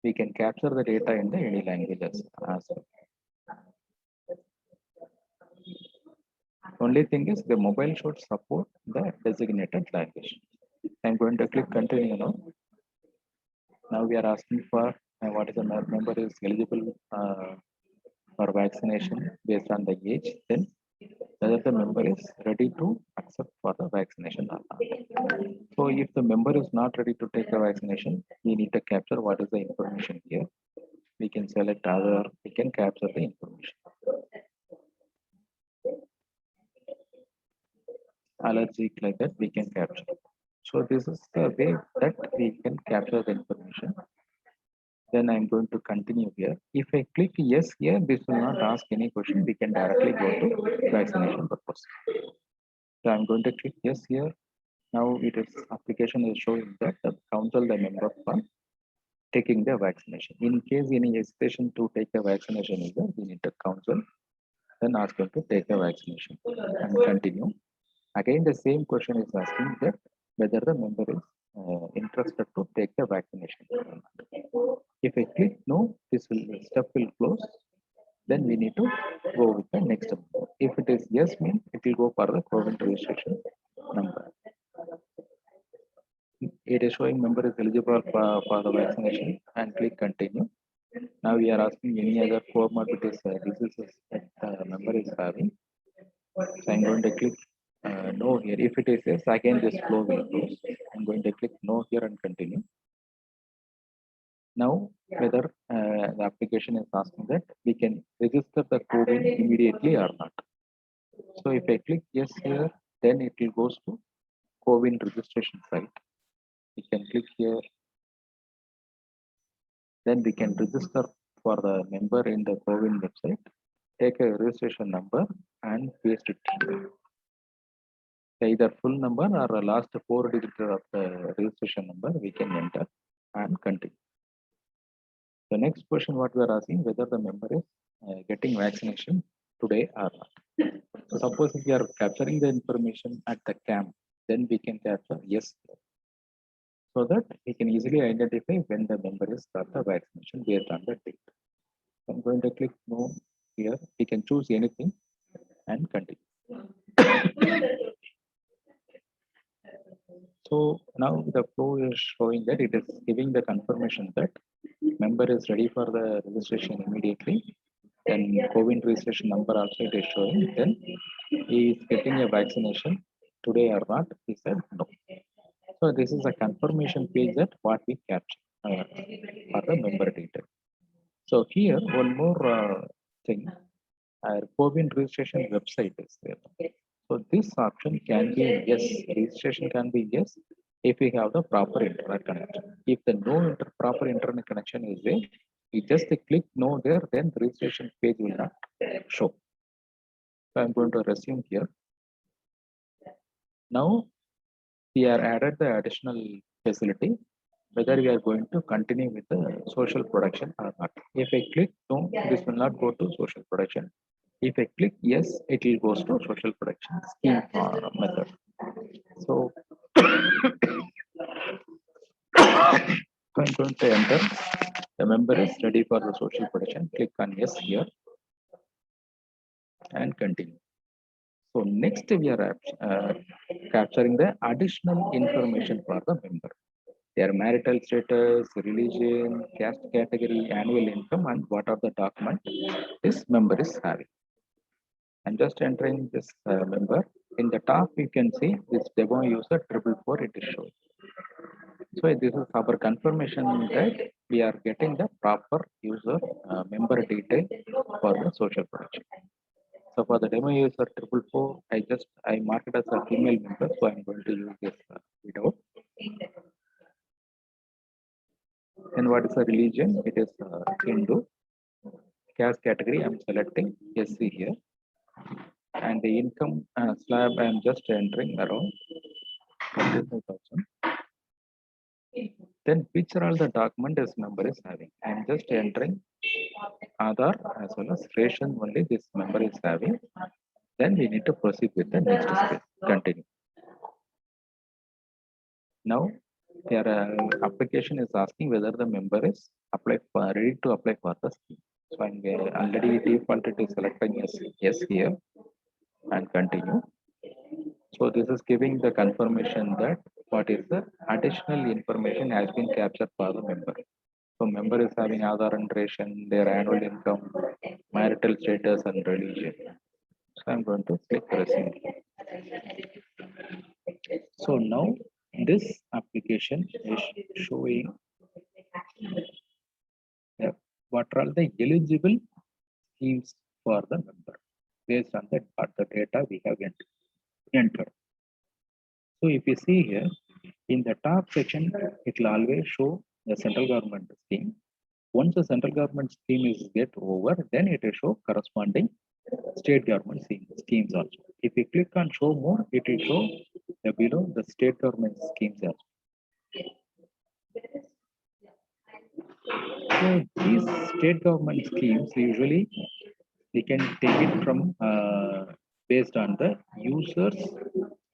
We can capture the data in the any languages as well. Only thing is the mobile should support the designated language. I'm going to click continue now. Now we are asking for what is the member is eligible for vaccination based on the age, then whether the member is ready to accept for the vaccination or not. So if the member is not ready to take the vaccination, we need to capture what is the information here. We can select other, we can capture the information. Allergic like that we can capture. So this is the way that we can capture the information. Then I'm going to continue here. If I click yes here, this will not ask any question. We can directly go to vaccination purpose. So I'm going to click yes here. Now it is application is showing that the council the member for taking the vaccination. In case any hesitation to take the vaccination is there, we need to council, then ask them to take the vaccination and continue. Again, the same question is asking that whether the member is interested to take the vaccination. If I click no, this step will close. Then we need to go with the next step. If it is yes, means it will go for the COVID registration number. It is showing member is eligible for the vaccination and click continue. Now we are asking any other comorbidities diseases that the member is having. So I'm going to click no here. If it is yes, again this flow will close. I'm going to click no here and continue. Now whether the application is asking that we can register the CoWIN immediately or not. So if I click yes here, then it will goes to CoWIN registration site. We can click here. Then we can register for the member in the CoWIN website. Take a registration number and paste it here. Either full number or a last 4 digits of the registration number we can enter and continue. The next question what we are asking whether the member is getting vaccination today or not. So suppose if we are capturing the information at the camp, then we can capture yes, so that we can easily identify when the member is got the vaccination based on the date. So I'm going to click no here. We can choose anything and continue. So now the flow is showing that it is giving the confirmation that member is ready for the registration immediately. Then CoWIN registration number also it is showing. Then he is getting a vaccination today or not. He said no. So this is a confirmation page that what we capture for the member data. So here one more thing, our CoWIN registration website is there. So this option can be yes, registration can be yes if we have the proper internet connection. If the no proper internet connection is there, we just click no there, then the registration page will not show. So I'm going to resume here. Now we are added the additional facility, whether we are going to continue with the social protection or not. If I click no, this will not go to social protection. If I click yes, it will go to social protection scheme method. So I'm going to enter. The member is ready for the social protection. Click on yes here and continue. So next we are capturing the additional information for the member. Their marital status, religion, caste category, annual income, and what are the documents this member is having. I'm just entering this member. In the top, you can see this demo user 444 it is showing. So this is our confirmation that we are getting the proper user member detail for the social protection. So for the demo user 444, I mark it as a female member, so I'm going to use this widow. And what is the religion? It is Hindu. Caste category, I'm selecting SC here. And the income slab, I'm just entering around 25,000. Then which are all the document this member is having? I'm just entering Aadhaar as well as ration only this member is having. Then we need to proceed with the next step. Continue. Now, their application is asking whether the member is ready to apply for the scheme. So I'm already defaulted to selecting yes here and continue. So this is giving the confirmation that what is the additional information has been captured for the member. So member is having Aadhaar and ration, their annual income, marital status and religion. So I'm going to click resume. So now this application is showing what are all the eligible schemes for the member based on the data we have entered. So if you see here in the top section, it will always show the central government scheme. Once the central government scheme is get over, then it will show corresponding state government schemes also. If you click on show more, it will show below the state government schemes also. So these state government schemes usually we can take it from based on the user's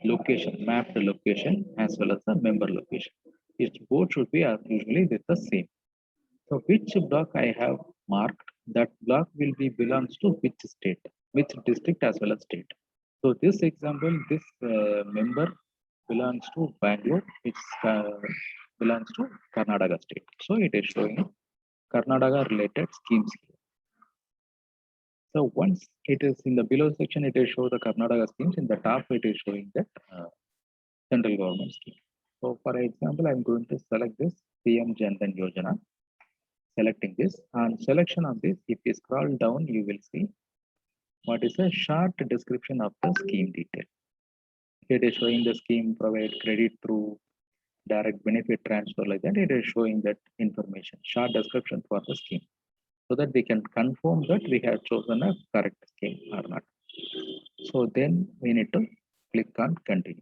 location, mapped location as well as the member location. It both should be usually with the same. So which block I have marked, that block will be belongs to which state, which district as well as state. So this example, this member belongs to Bangalore, which belongs to Karnataka state. So it is showing Karnataka related schemes here. So once it is in the below section, it is show the Karnataka schemes. In the top, it is showing that central government scheme. So for example, I'm going to select this PM Jan Dhan Yojana. Selecting this, on selection of this, if you scroll down, you will see what is a short description of the scheme detail. It is showing the scheme provide credit through direct benefit transfer, like that. It is showing that information, short description for the scheme, so that we can confirm that we have chosen a correct scheme or not. So then we need to click on continue.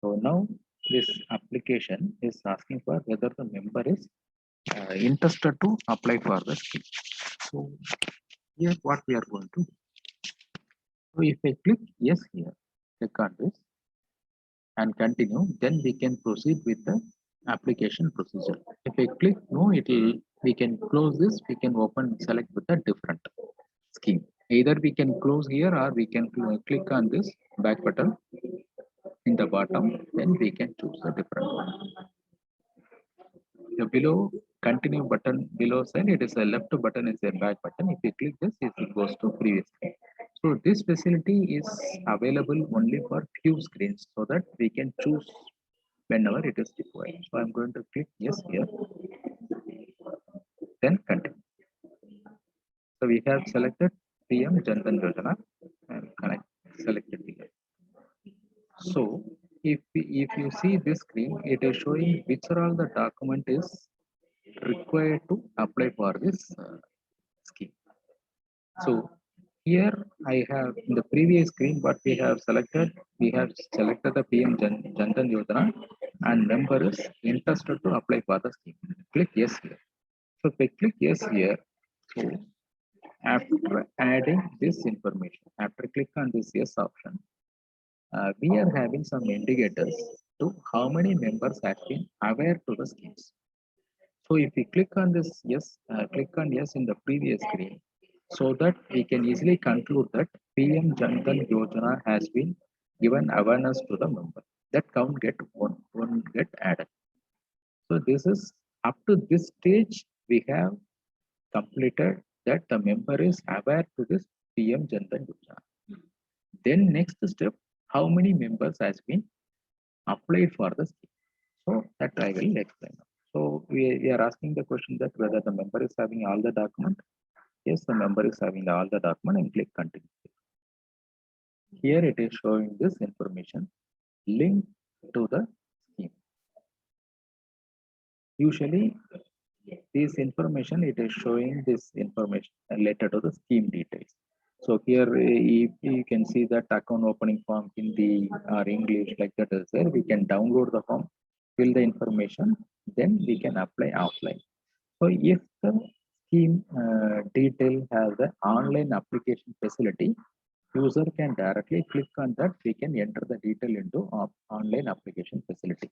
So now this application is asking for whether the member is interested to apply for the scheme. So here what we are going to do. So if I click yes here, click on this and continue, then we can proceed with the application procedure. If I click no, we can close this, we can open select with a different scheme. Either we can close here or we can click on this back button in the bottom, then we can choose a different one. The below continue button below side, it is a left button, is a back button. If you click this, it goes to previous screen. So this facility is available only for few screens, so that we can choose whenever it is required. So I'm going to click yes here, then continue. So we have selected PM Jan Dhan Yojana and connect selected here. So if you see this screen, it is showing which are all the document is required to apply for this scheme. So here I have in the previous screen what we have selected the PM Jan Dhan Yojana and member is interested to apply for the scheme. Click yes here. So if I click yes here, so after adding this information, after click on this yes option, we are having some indicators to how many members have been aware to the schemes. So if we click on this yes, click on yes in the previous screen, so that we can easily conclude that PM Jan Dhan Yojana has been given awareness to the member. That count get one get added. So this is up to this stage we have completed that the member is aware to this PM Jan Dhan Yojana. Then next step, how many members has been applied for the scheme. So that I will explain. So we are asking the question that whether the member is having all the document. Yes, the member is having all the document, and click continue. Here it is showing this information linked to the scheme. Usually this information, it is showing this information related to the scheme details. So here you can see that account opening form Hindi or English, like that is there. We can download the form, fill the information, then we can apply offline. So if the scheme detail has the online application facility, user can directly click on that. We can enter the detail into online application facility.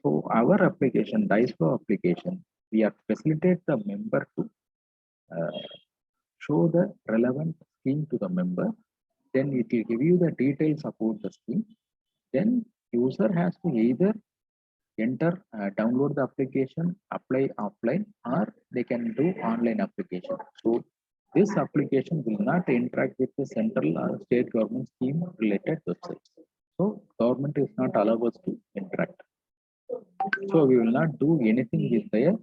So our application, DICE-Flow application, we are facilitate the member to show the relevant scheme to the member. Then it will give you the details about the scheme. Then user has to either enter, download the application, apply offline, or they can do online application. So this application will not interact with the central or state government scheme related websites. So government is not allowed us to interact. So we will not do anything with the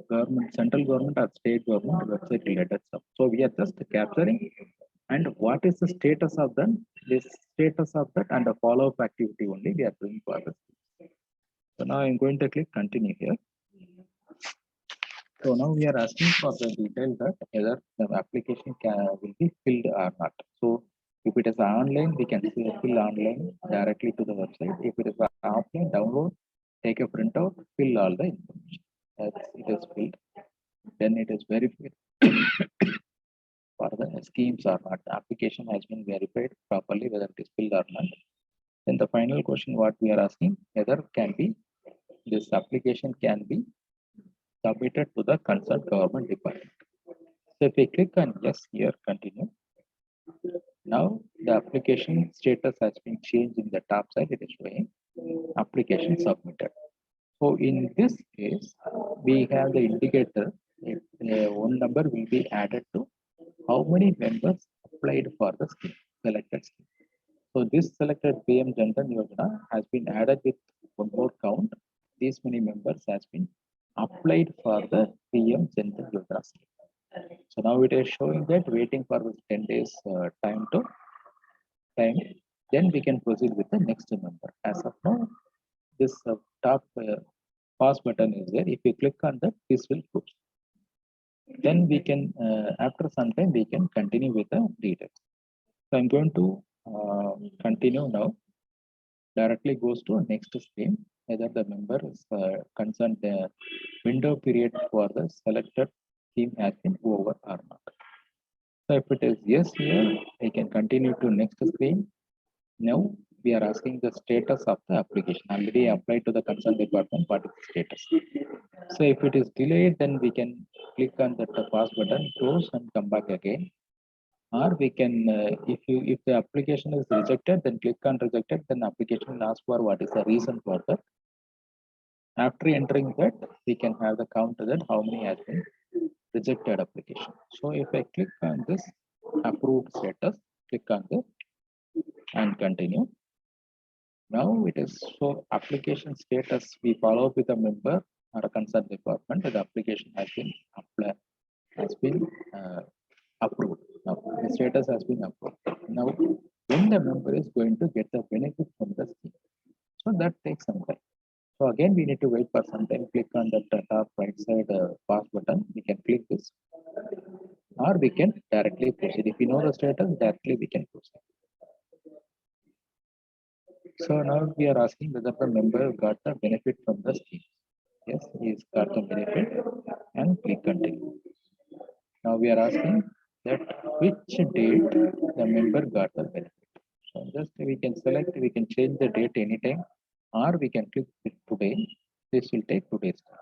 government, central government or state government website related stuff. So we are just capturing and what is the status of them, this status of that and the follow-up activity only we are doing for this. So now I'm going to click continue here. So now we are asking for the detail that whether the application will be filled or not. So if it is online, we can fill online directly to the website. If it is offline, download, take a printout, fill all the information. It is filled. Then it is verified for the schemes or not. The application has been verified properly whether it is filled or not. Then the final question what we are asking, whether can be this application can be submitted to the concerned government department. So if we click on yes here, continue. Now the application status has been changed in the top side. It is showing application submitted. So in this case, we have the indicator. If one number will be added to how many members applied for the scheme, selected scheme. So this selected PM Jan Dhan Yojana has been added with one more count. These many members has been applied for the PM Jan Dhan Yojana scheme. So now it is showing that waiting for 10 days time, then we can proceed with the next member. As of now, this top pause button is there. If you click on that, this will close. Then we can, after some time, we can continue with the details. So I'm going to continue now. Directly goes to next screen, whether the member is concerned the window period for the selected scheme has been over or not. So if it is yes here, I can continue to next screen. Now we are asking the status of the application. Already applied to the concerned department, what is the status? So if it is delayed, then we can click on the pause button, close and come back again. Or we can, if the application is rejected, then click on rejected, then application will ask for what is the reason for that. After entering that, we can have the count that how many has been rejected application. So if I click on this approved status, click on this and continue. Now it is so application status, we follow up with a member or a concerned department that the application has been applied, has been approved. Now the status has been approved. Now when the member is going to get the benefit from the scheme, so that takes some time. So again, we need to wait for some time. Click on the top right side pause button. We can click this, or we can directly proceed. If we know the status, directly we can proceed. So now we are asking whether the member got the benefit from the scheme. Yes, he's got the benefit, and click continue. Now we are asking that which date the member got the benefit. So just we can select, we can change the date anytime, or we can click today. This will take today's time.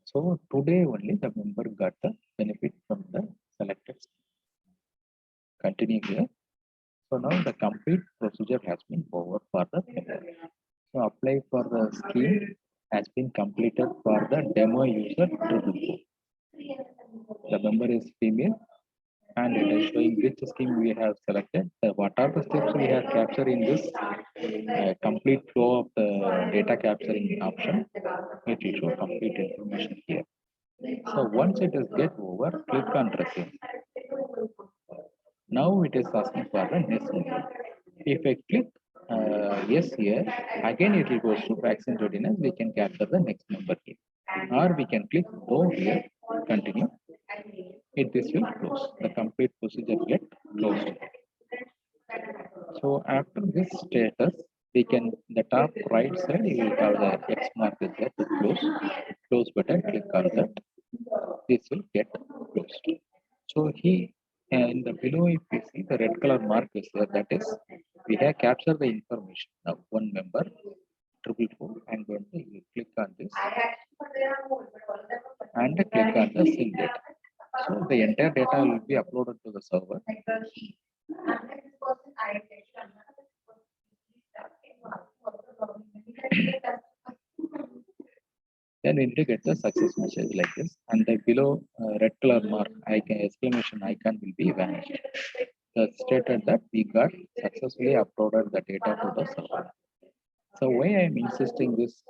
So today only the member got the benefit from the selected scheme. Continue here. So now the complete procedure has been over for the member. So apply for the scheme has been completed for the demo user 224. The member is female and it is showing which scheme we have selected. What are the steps we have captured in this complete flow of the data capturing option? It will show complete information here. So once it is get over, click on resume. Now it is asking for the next member. If I click yes here, again it will go to vaccine readiness. We can capture the next member here, or we can click go here, continue. This will close. The complete procedure get closed. So after this status, we can the top right side you will have the X mark is there to close. Close button. Click on that. This will get closed. So in the below, if you see the red color mark is there, that is we have captured the information of one member 444. I'm going to click on this and click on the sync data. So the entire data will be uploaded to the server. Then we need to get the success message like this, and the below red color mark icon, exclamation icon will be vanished. That stated that we got successfully uploaded the data to the server. So why I am insisting this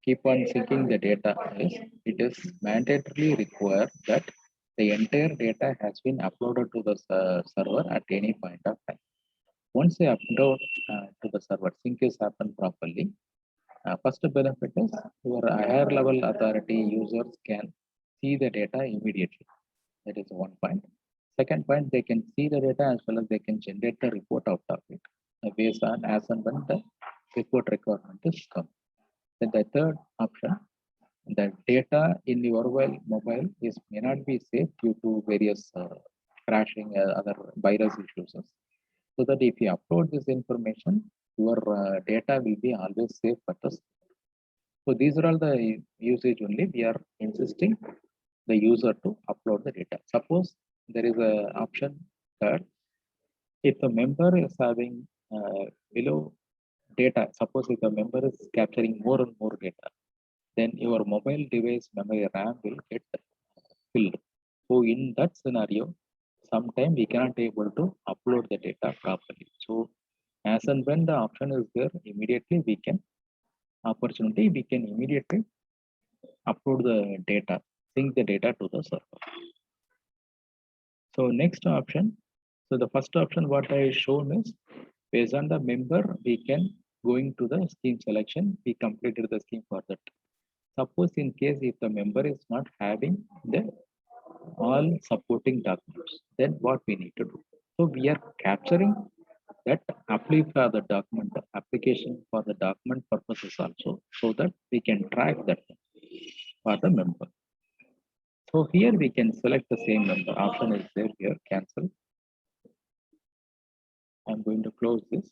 keep on syncing the data is it is mandatorily required that the entire data has been uploaded to the server at any point of time. Once they upload to the server, sync is happened properly. First benefit is your higher level authority users can see the data immediately. That is one point. Second point, they can see the data as well as they can generate the report out of it based on as and when the report requirement is come. Then the third option, the data in your mobile is may not be safe due to various crashing other virus issues. So that if you upload this information, your data will be always safe for us. So these are all the usage only. We are insisting the user to upload the data. Suppose there is an option that if a member is having below data, suppose if a member is capturing more and more data, then your mobile device memory RAM will get filled. So in that scenario, sometime we cannot able to upload the data properly. So as and when the option is there, immediately we can immediately upload the data, sync the data to the server. So next option, so the first option what I shown is based on the member, we can going to the scheme selection, we completed the scheme for that. Suppose in case if the member is not having the all supporting documents, then what we need to do? So we are capturing that apply for the document, application for the document purposes also, so that we can track that for the member. So here we can select the same member. Option is there here, cancel. I'm going to close this.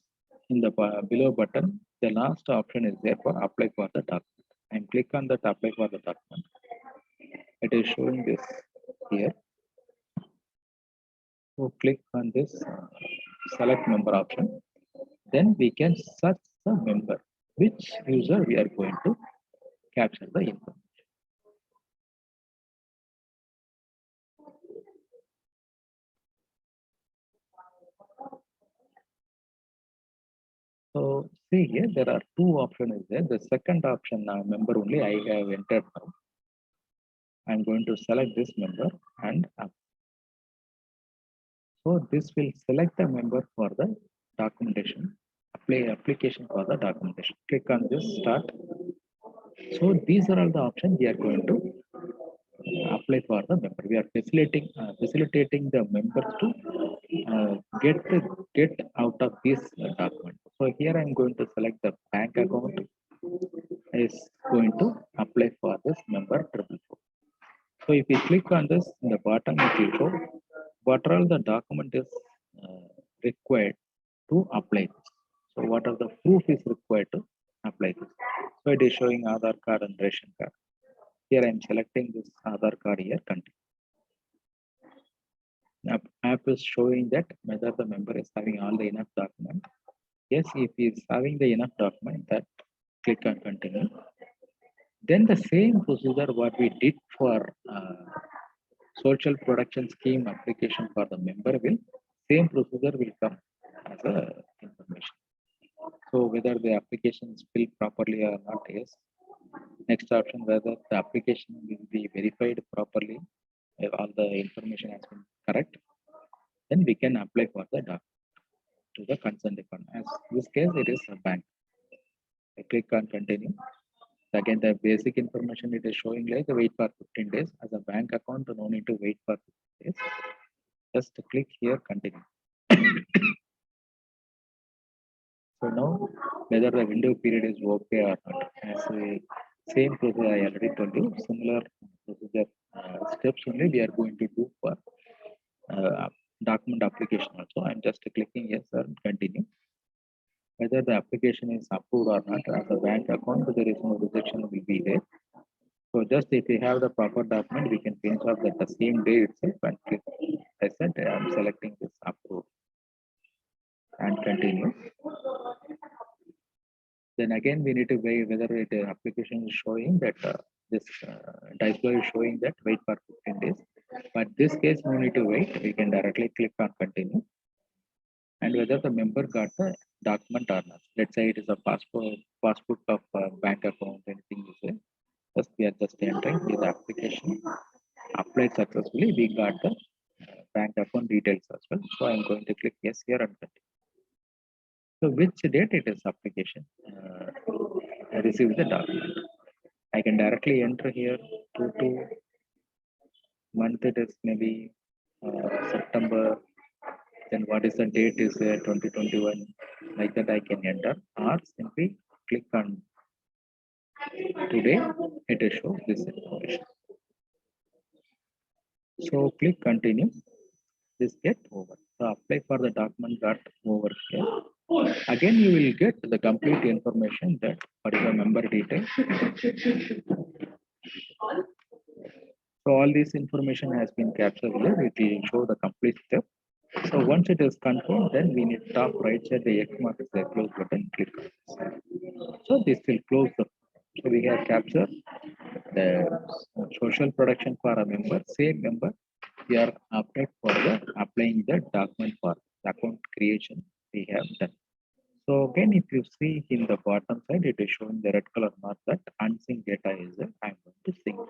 In the below button, the last option is there for apply for the document. And click on that apply for the document. It is showing this here. So click on this select member option. Then we can search the member, which user we are going to capture the information. So see here, there are two options there. The second option now member only I have entered now. I'm going to select this member and up. So this will select the member for the documentation, application for the documentation. Click on this start. So these are all the options we are going to apply for the member. We are facilitating the members to get out of this document. So here I'm going to select the bank account is going to apply for this member 444. So if you click on this in the bottom, it will show what all the document is required to apply this. So what are the proof is required to apply this. So it is showing Aadhaar card and ration card. Here I am selecting this Aadhaar card here, continue. App is showing that whether the member is having all the enough document. Yes, if he is having the enough document, that click on continue. Then the same procedure what we did for social production scheme application for the member will same procedure will come as a information. So whether the application is filled properly or not, yes. Next option, whether the application will be verified properly, if all the information has been correct, then we can apply for the document to the concerned department. As this case, it is a bank. I click on continue. Again, the basic information it is showing like wait for 15 days. As a bank account, no need to wait for 15 days. Just click here, continue. So now, whether the window period is okay or not, as a same procedure I already told you, similar procedure steps only we are going to do for document application also. I'm just clicking yes sir, continue. Whether the application is approved or not, as a bank account, there is no rejection will be there. So just if we have the proper document, we can finish off that the same day itself and click. I said I'm selecting this approve and continue. Then again we need to wait whether the application is showing that this dice flow is showing that wait for 15 days. But this case no need to wait. We can directly click on continue. And whether the member got the document or not. Let's say it is a passport of bank account, anything is there. Just we are just entering with the application applied successfully. We got the bank account details as well. So I'm going to click yes here and continue. So which date it is application I received the document. I can directly enter here to month it is maybe September. Then what is the date is 2021, like that I can enter, or simply click on today, it will show this information. So click continue, this get over. So apply for the document got over here. Again, you will get the complete information that what is the member detail. So all this information has been captured here, it will show the complete step. So once it is confirmed, then we need top right side the X mark is the close button, click on this. So this will close the. So we have captured the social production for a member. Same member, we are update for the applying the document for the account creation we have done. So again, if you see in the bottom side, it is showing the red color mark that unsynced data is there. I'm going to sync.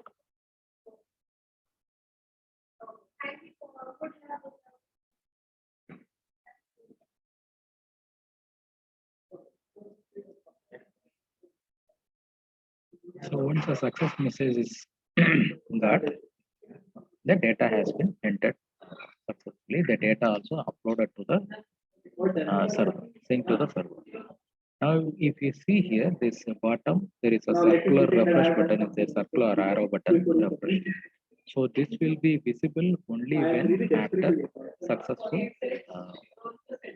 So once a success message is got, the data has been entered successfully. The data also uploaded to the server, sync to the server. Now, if you see here, this bottom, there is a circular refresh button, is a circular arrow button refresh. So this will be visible only when after successful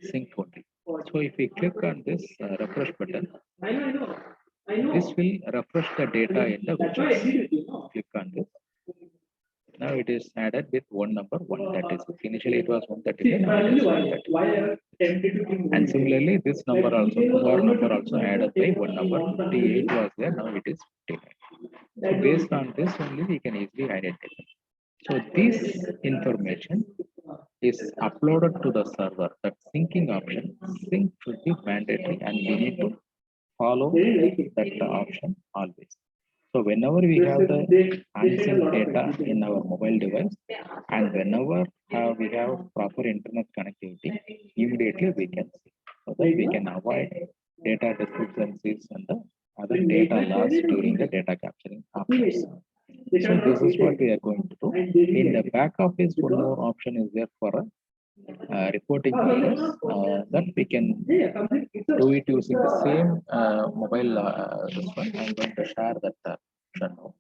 sync only. So if we click on this refresh button, this will refresh the data in the widgets. Click on this. Now it is added with one number 136. Initially it was 139, now it is 130. And similarly, this number also, more number also added by one number. 58 was there, now it is 59. So based on this only we can easily identify. So this information is uploaded to the server. That syncing option, sync should be mandatory, and we need to follow that option always. So whenever we have the unsynced data in our mobile device, and whenever we have proper internet connectivity, immediately we can see, so that we can avoid data discrepancies and the other data loss during the data capturing options. So this is what we are going to do. In the back office, one more option is there for reporting purpose, that we can do it using the same mobile. This one, I'm going to share that option now.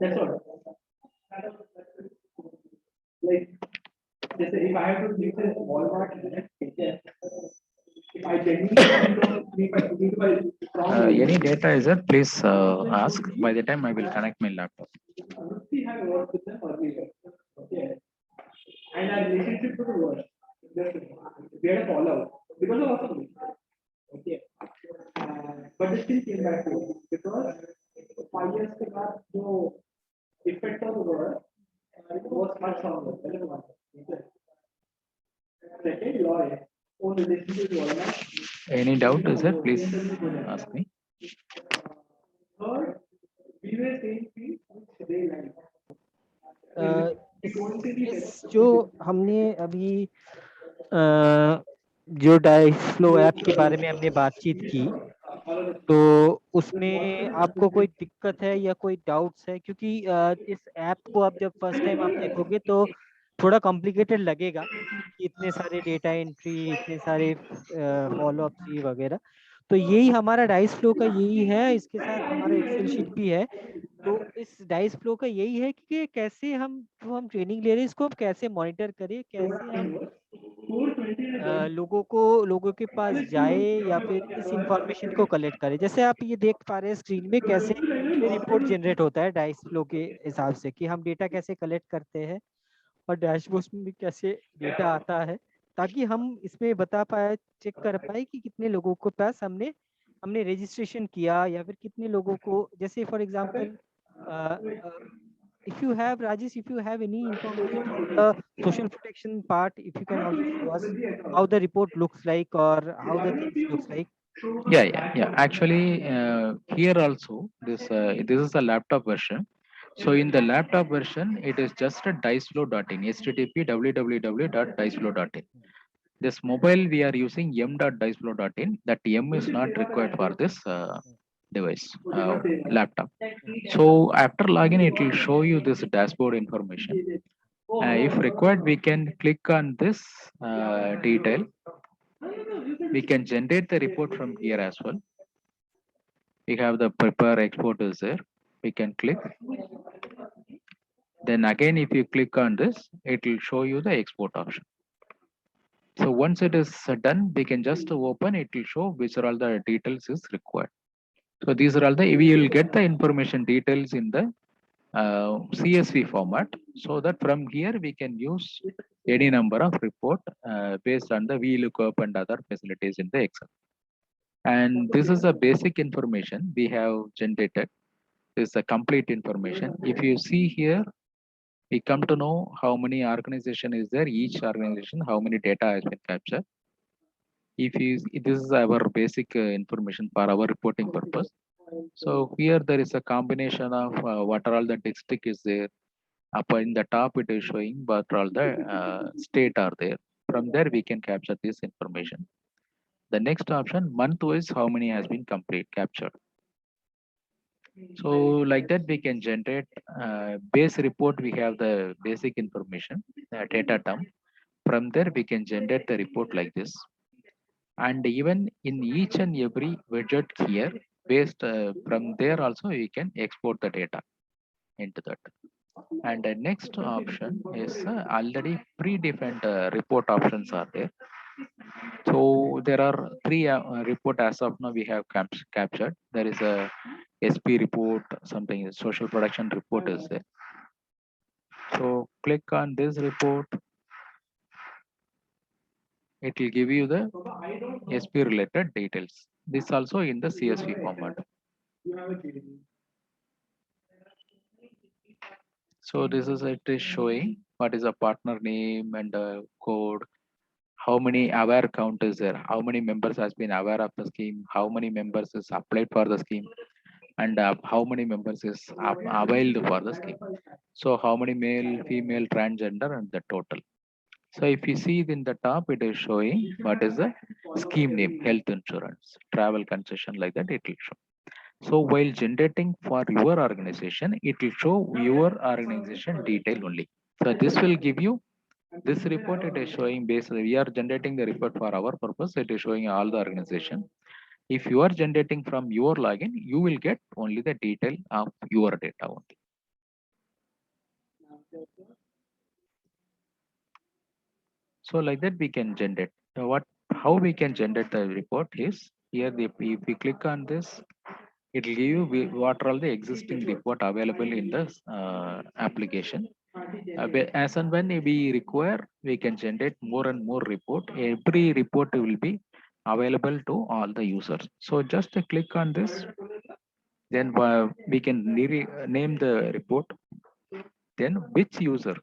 That's all. Like, if I have to leave the Walmart, if I genuinely
Any data is there, please ask. By the time I will connect my laptop.
We have worked with them earlier. Okay. And our relationship to the work. We had a fallout because of awesome. Okay. But it still came back to it because 5 years के बाद जो effect of the work was much stronger. Second, law is own relationship to Walmart.
Any doubt is there, please ask me.
Third, we were saying things which they like.
इस जो हमने अभी जो डाइसफ्लो app के बारे में हमने बातचीत की, तो उसमें आपको कोई दिक्कत है या कोई डाउट्स है? क्योंकि इस ऐप को आप जब फर्स्ट टाइम आप देखोगे तो थोड़ा कॉम्प्लिकेटेड लगेगा कि इतने सारे डेटा एंट्री, इतने सारे फॉलोअप्स वगैरह। तो यही हमारा डाइसफ्लो का यही है, इसके साथ हमारा एक्सेल शीट भी है। तो इस डाइसफ्लो का यही है कि कैसे हम जो हम ट्रेनिंग ले रहे हैं इसको हम कैसे मॉनिटर करें, कैसे हम लोगों के पास जाए या फिर इस इंफॉर्मेशन को कलेक्ट करें। जैसे आप ये देख पा रहे हैं स्क्रीन में कैसे रिपोर्ट जनरेट होता है डाइसफ्लो के हिसाब से, कि हम डेटा कैसे कलेक्ट करते हैं और डैशबोर्ड में कैसे डेटा आता है, ताकि हम इसमें बता पाए, चेक कर पाए कि कितने लोगों को पास हमने रजिस्ट्रेशन किया या फिर कितने लोगों को। जैसे for example if you have Rajesh, if you have any information on the social protection part, if you can also show us how the report looks like or how the things looks like.
Yeah. Actually, here also this is a laptop version. So in the laptop version, it is just a diceflow.in, http www.diceflow.in. This mobile we are using m.diceflow.in. That m is not required for this device, laptop. So after login, it will show you this dashboard information. If required, we can click on this detail. We can generate the report from here as well. We have the prepare export is there. We can click. Then again, if you click on this, it will show you the export option. So once it is done, we can just open, it will show which are all the details is required. So these are all the, we will get the information details in the CSV format, so that from here we can use any number of report based on the VLOOKUP and other facilities in the Excel. And this is a basic information we have generated. This is a complete information. If you see here, we come to know how many organization is there, each organization, how many data has been captured. If you, this is our basic information for our reporting purpose. So here there is a combination of what are all the district is there. Up in the top it is showing what all the state are there. From there we can capture this information. The next option, month wise, how many has been captured. So like that we can generate base report. We have the basic information, data term. From there we can generate the report like this. And even in each and every widget here, based from there also we can export the data into that. And the next option is already predefined report options are there. So there are three report as of now we have captured. There is a SP report, something social production report is there. So click on this report. It will give you the SP related details. This also in the CSV format. So this is it is showing what is a partner name and code. How many aware count is there? How many members has been aware of the scheme? How many members is applied for the scheme? And how many members is availed for the scheme? So how many male, female, transgender, and the total. So if you see in the top, it is showing what is the scheme name, health insurance, travel concession, like that it will show. So while generating for your organization, it will show your organization detail only. So this will give you this report. It is showing basically we are generating the report for our purpose. It is showing all the organization. If you are generating from your login, you will get only the detail of your data only. So like that we can generate. How we can generate the report is here. If we click on this, it will give you what are all the existing report available in this application. As and when we require, we can generate more and more report. Every report will be available to all the users. So just click on this, then we can name the report, then which user.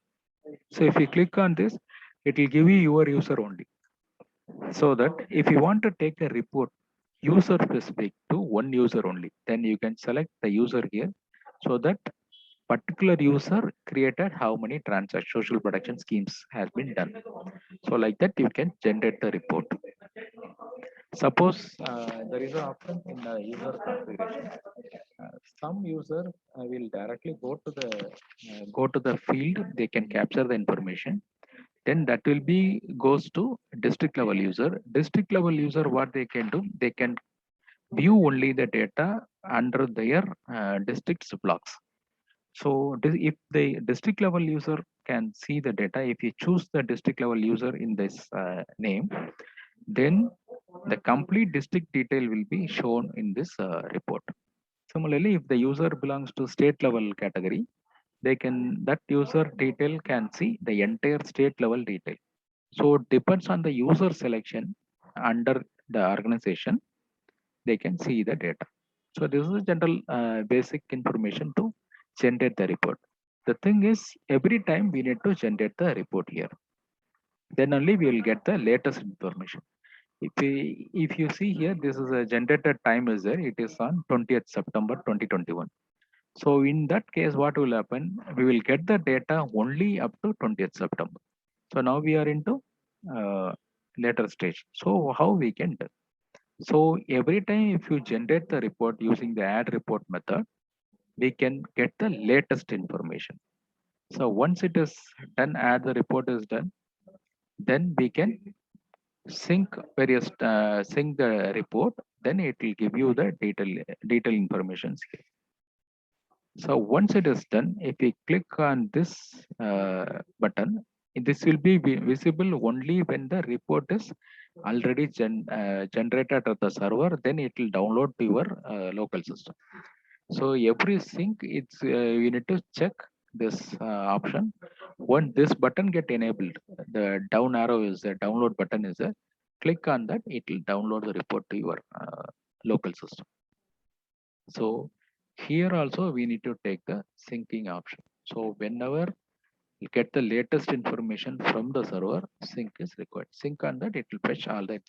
So if you click on this, it will give you your user only. So that if you want to take a report user specific to one user only, then you can select the user here, so that particular user created how many social protection schemes has been done. So like that you can generate the report. Suppose there is an option in the user configuration. Some user will directly go to the field. They can capture the information. Then that will be goes to district level user. District level user, what they can do, they can view only the data under their district's blocks. So if the district level user can see the data, if you choose the district level user in this name, then the complete district detail will be shown in this report. Similarly, if the user belongs to state level category, that user detail can see the entire state level detail. So it depends on the user selection under the organization, they can see the data. So this is general basic information to generate the report. The thing is, every time we need to generate the report here. Then only we will get the latest information. If you see here, this is a generated time is there. It is on 20th September 2021. So in that case, what will happen? We will get the data only up to 20th September. So now we are into later stage. So how we can do? So every time if you generate the report using the add report method, we can get the latest information. So once it is done, add the report is done, then we can sync the report, then it will give you the detail information here. So once it is done, if we click on this button, this will be visible only when the report is already generated at the server, then it will download to your local system. So every sync, it's you need to check this option. When this button get enabled, the down arrow is the download button is there. Click on that, it will download the report to your local system. So here also we need to take the syncing option. So whenever you get the latest information from the server, sync is required. Sync on that, it will fetch all that.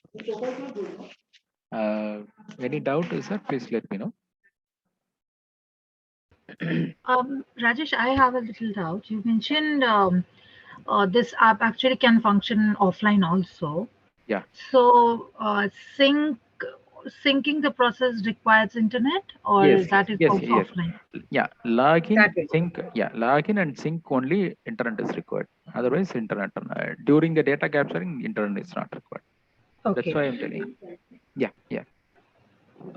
Any doubt is that, please let me know.
Rajesh, I have a little doubt. You mentioned this app actually can function offline also.
Yeah.
So syncing the process requires internet, or
Yes,
that is
yes,
also
yes.
offline?
Yeah, login,
That way.
sync. Yeah, login and sync only internet is required. Otherwise, internet during the data capturing, internet is not required.
Okay.
That's why I'm telling you. Yeah, yeah.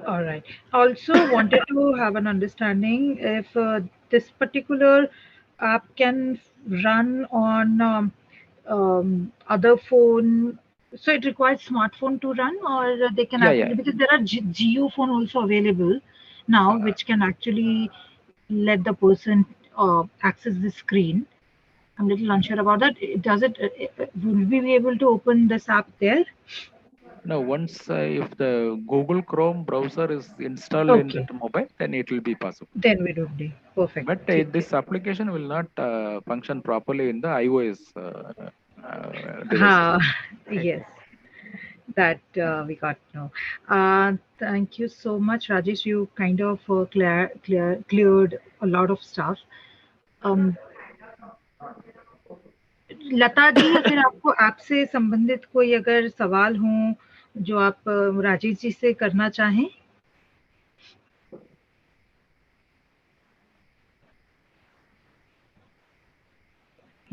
All right. Also wanted to have an understanding if this particular app can run on other phone. So it requires smartphone to run, or they can
Yeah,
actually,
yeah.
because there are Geo phone also available now, which can actually let the person access the screen. I'm a little unsure about that. Does it? Will we be able to open this app there?
No, once if the Google Chrome browser is installed in
Okay.
that mobile, then it will be possible.
Then we don't need. Perfect.
But this application will not function properly in the iOS devices.
Yes, that we got to know. Thank you so much, Rajesh. You kind of cleared a lot of stuff. Lata ji, या फिर आपको app से संबंधित कोई अगर सवाल हों जो आप राजेश जी से करना चाहें?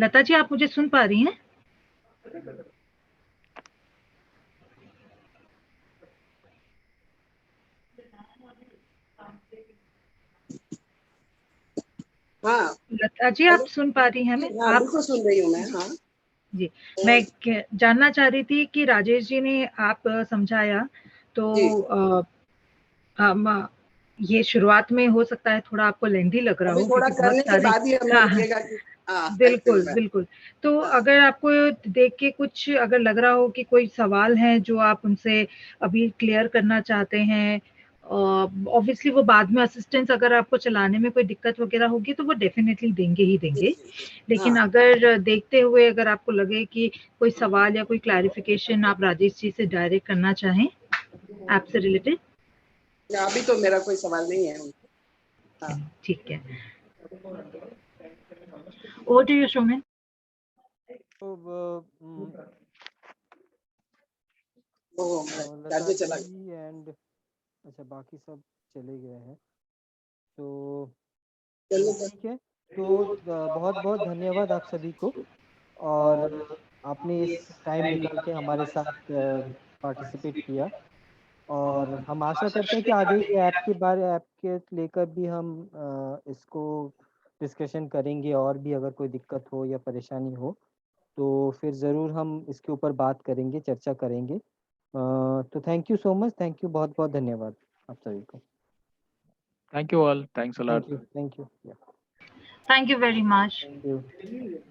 लता जी, आप मुझे सुन पा रही हैं?
हाँ
लता जी, आप सुन पा रही हैं हमें?
हाँ,
आप
बिल्कुल सुन रही हूँ मैं। हाँ
जी, मैं जानना चाह रही थी कि राजेश जी ने आप समझाया तो ये शुरुआत में हो सकता है थोड़ा आपको लेंथी लग रहा हो,
थोड़ा
क्योंकि
करने
बहुत
के
सारे
बाद ही हमें लगेगा कि
बिल्कुल बिल्कुल। तो अगर आपको देख के कुछ अगर लग रहा हो कि कोई सवाल है जो आप उनसे अभी क्लियर करना चाहते हैं, ऑब्वियसली वो बाद में असिस्टेंस अगर आपको चलाने में कोई दिक्कत वगैरह होगी तो वो डेफिनेटली देंगे ही देंगे। लेकिन अगर देखते हुए अगर आपको लगे कि कोई सवाल या कोई क्लैरिफिकेशन आप राजेश जी से डायरेक्ट करना चाहें ऐप से रिलेटेड?
अभी तो मेरा कोई सवाल नहीं है।
ठीक है। Over to you, Showman.
And अच्छा बाकी सब चले गए हैं तो ठीक है। तो बहुत बहुत धन्यवाद आप सभी को, और आपने इस टाइम निकाल के हमारे साथ पार्टिसिपेट किया, और हम आशा करते हैं कि आगे ऐप के लेकर भी हम इसको डिस्कशन करेंगे, और भी अगर कोई दिक्कत हो या परेशानी हो तो फिर ज़रूर हम इसके ऊपर बात करेंगे, चर्चा करेंगे। तो thank you so much, thank you, बहुत बहुत धन्यवाद आप सभी को।
Thank you all. Thanks a lot.
Thank you. Yeah.
Thank you very much.
Thank you.